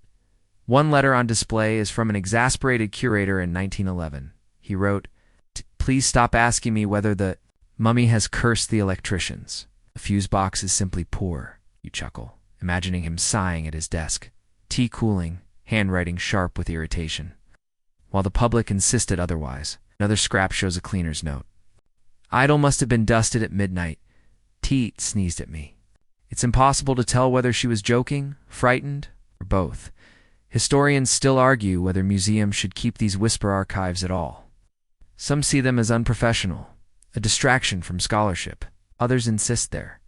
One letter on display is from an exasperated curator in 1911. He wrote, "Please stop asking me whether the mummy has cursed the electricians. The fuse box is simply poor." You chuckle, imagining him sighing at his desk, tea cooling, handwriting sharp with irritation. While the public insisted otherwise, another scrap shows a cleaner's note. "Idol must have been dusted at midnight. Teat sneezed at me." It's impossible to tell whether she was joking, frightened, or both. Historians still argue whether museums should keep these whisper archives at all. Some see them as unprofessional, a distraction from scholarship. Others insist they're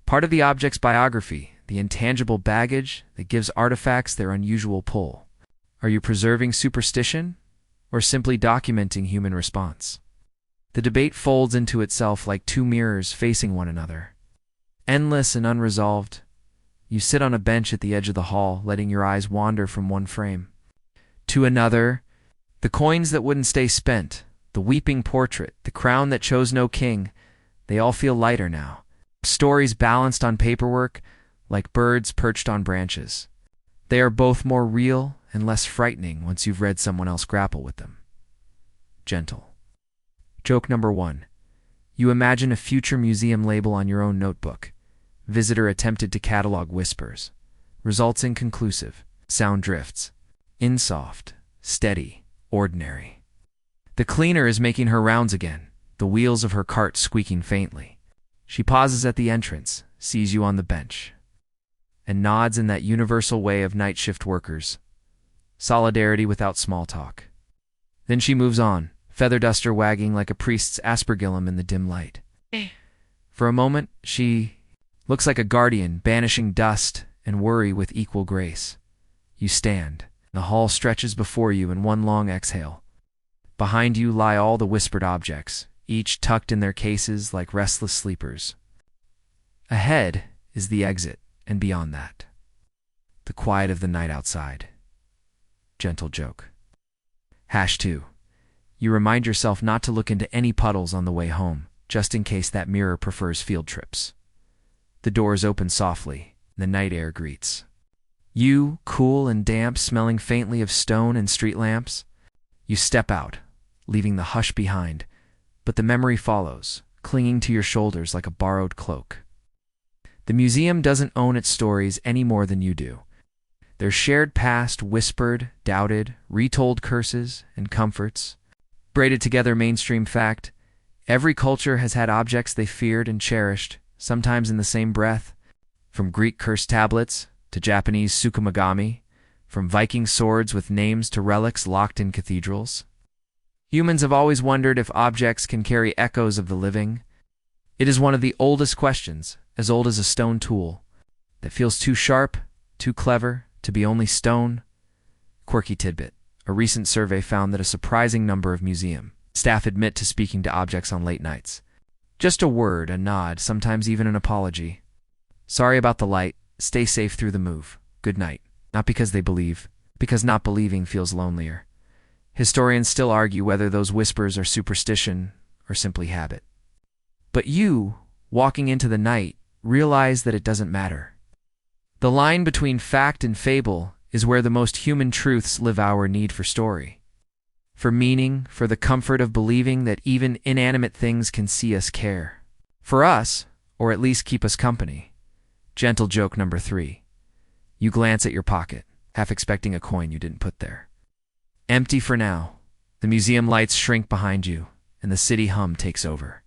part of the object's biography, the intangible baggage that gives artifacts their unusual pull. Are you preserving superstition, or simply documenting human response? The debate folds into itself like two mirrors facing one another. Endless and unresolved, you sit on a bench at the edge of the hall, letting your eyes wander from one frame to another. The coins that wouldn't stay spent, the weeping portrait, the crown that chose no king, they all feel lighter now. Stories balanced on paperwork, like birds perched on branches. They are both more real and less frightening once you've read someone else grapple with them. Gentle. Joke number 1. You imagine a future museum label on your own notebook. Visitor attempted to catalog whispers. Results inconclusive. Sound drifts. Insoft. Steady. Ordinary. The cleaner is making her rounds again, the wheels of her cart squeaking faintly. She pauses at the entrance, sees you on the bench, and nods in that universal way of night shift workers. Solidarity without small talk. Then she moves on, feather duster wagging like a priest's aspergillum in the dim light. For a moment, she looks like a guardian banishing dust and worry with equal grace. You stand. The hall stretches before you in one long exhale. Behind you lie all the whispered objects, each tucked in their cases like restless sleepers. Ahead is the exit, and beyond that, the quiet of the night outside. Gentle joke. #2. You remind yourself not to look into any puddles on the way home, just in case that mirror prefers field trips. The doors open softly, and the night air greets. You, cool and damp, smelling faintly of stone and street lamps. You step out, leaving the hush behind, but the memory follows, clinging to your shoulders like a borrowed cloak. The museum doesn't own its stories any more than you do. Their shared past, whispered, doubted, retold curses and comforts. Braided together mainstream fact, every culture has had objects they feared and cherished, sometimes in the same breath. From Greek curse tablets to Japanese tsukumogami, from Viking swords with names to relics locked in cathedrals. Humans have always wondered if objects can carry echoes of the living. It is one of the oldest questions, as old as a stone tool, that feels too sharp, too clever, to be only stone. Quirky tidbit. A recent survey found that a surprising number of museum staff admit to speaking to objects on late nights. Just a word, a nod, sometimes even an apology. "Sorry about the light. Stay safe through the move. Good night." Not because they believe, because not believing feels lonelier. Historians still argue whether those whispers are superstition or simply habit. But you, walking into the night, realize that it doesn't matter. The line between fact and fable is where the most human truths live our need for story. For meaning, for the comfort of believing that even inanimate things can see us care. For us, or at least keep us company. Gentle joke number 3. You glance at your pocket, half expecting a coin you didn't put there. Empty for now. The museum lights shrink behind you, and the city hum takes over.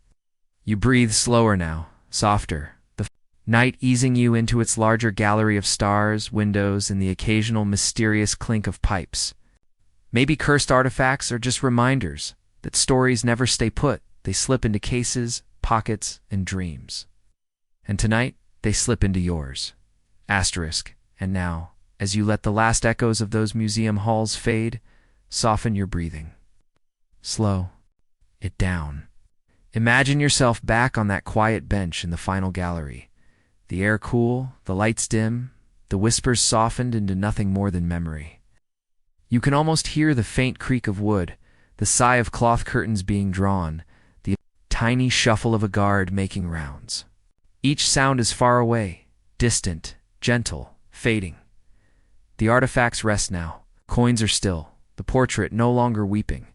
You breathe slower now, softer, the night easing you into its larger gallery of stars, windows, and the occasional mysterious clink of pipes. Maybe cursed artifacts are just reminders that stories never stay put. They slip into cases, pockets, and dreams. And tonight, they slip into yours. Asterisk. And now, as you let the last echoes of those museum halls fade, soften your breathing. Slow it down. Imagine yourself back on that quiet bench in the final gallery. The air cool, the lights dim, the whispers softened into nothing more than memory. You can almost hear the faint creak of wood, The sigh of cloth curtains being drawn, the tiny shuffle of a guard making rounds. Each sound is far away, distant, gentle, fading. The artifacts rest now. Coins are still, the portrait no longer weeping,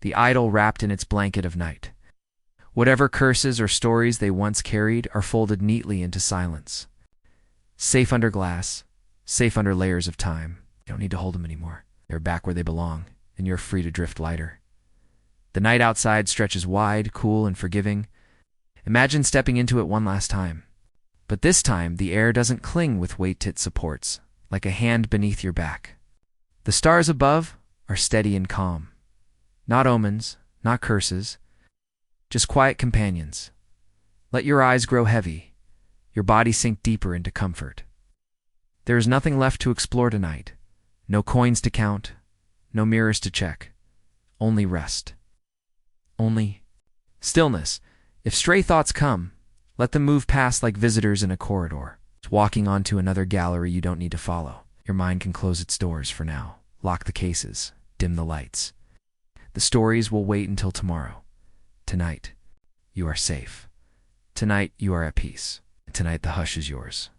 the idol wrapped in its blanket of night. Whatever curses or stories they once carried are folded neatly into silence. Safe under glass, safe under layers of time. You don't need to hold them anymore. They're back where they belong, and you're free to drift lighter. The night outside stretches wide, cool, and forgiving. Imagine stepping into it one last time. But this time, the air doesn't cling with weight it supports, like a hand beneath your back. The stars above are steady and calm. Not omens, not curses, just quiet companions. Let your eyes grow heavy, your body sink deeper into comfort. There is nothing left to explore tonight. No coins to count, no mirrors to check. Only rest. Only stillness. If stray thoughts come, let them move past like visitors in a corridor. Walking onto another gallery you don't need to follow. Your mind can close its doors for now. Lock the cases. Dim the lights. The stories will wait until tomorrow. Tonight, you are safe. Tonight, you are at peace. Tonight, the hush is yours.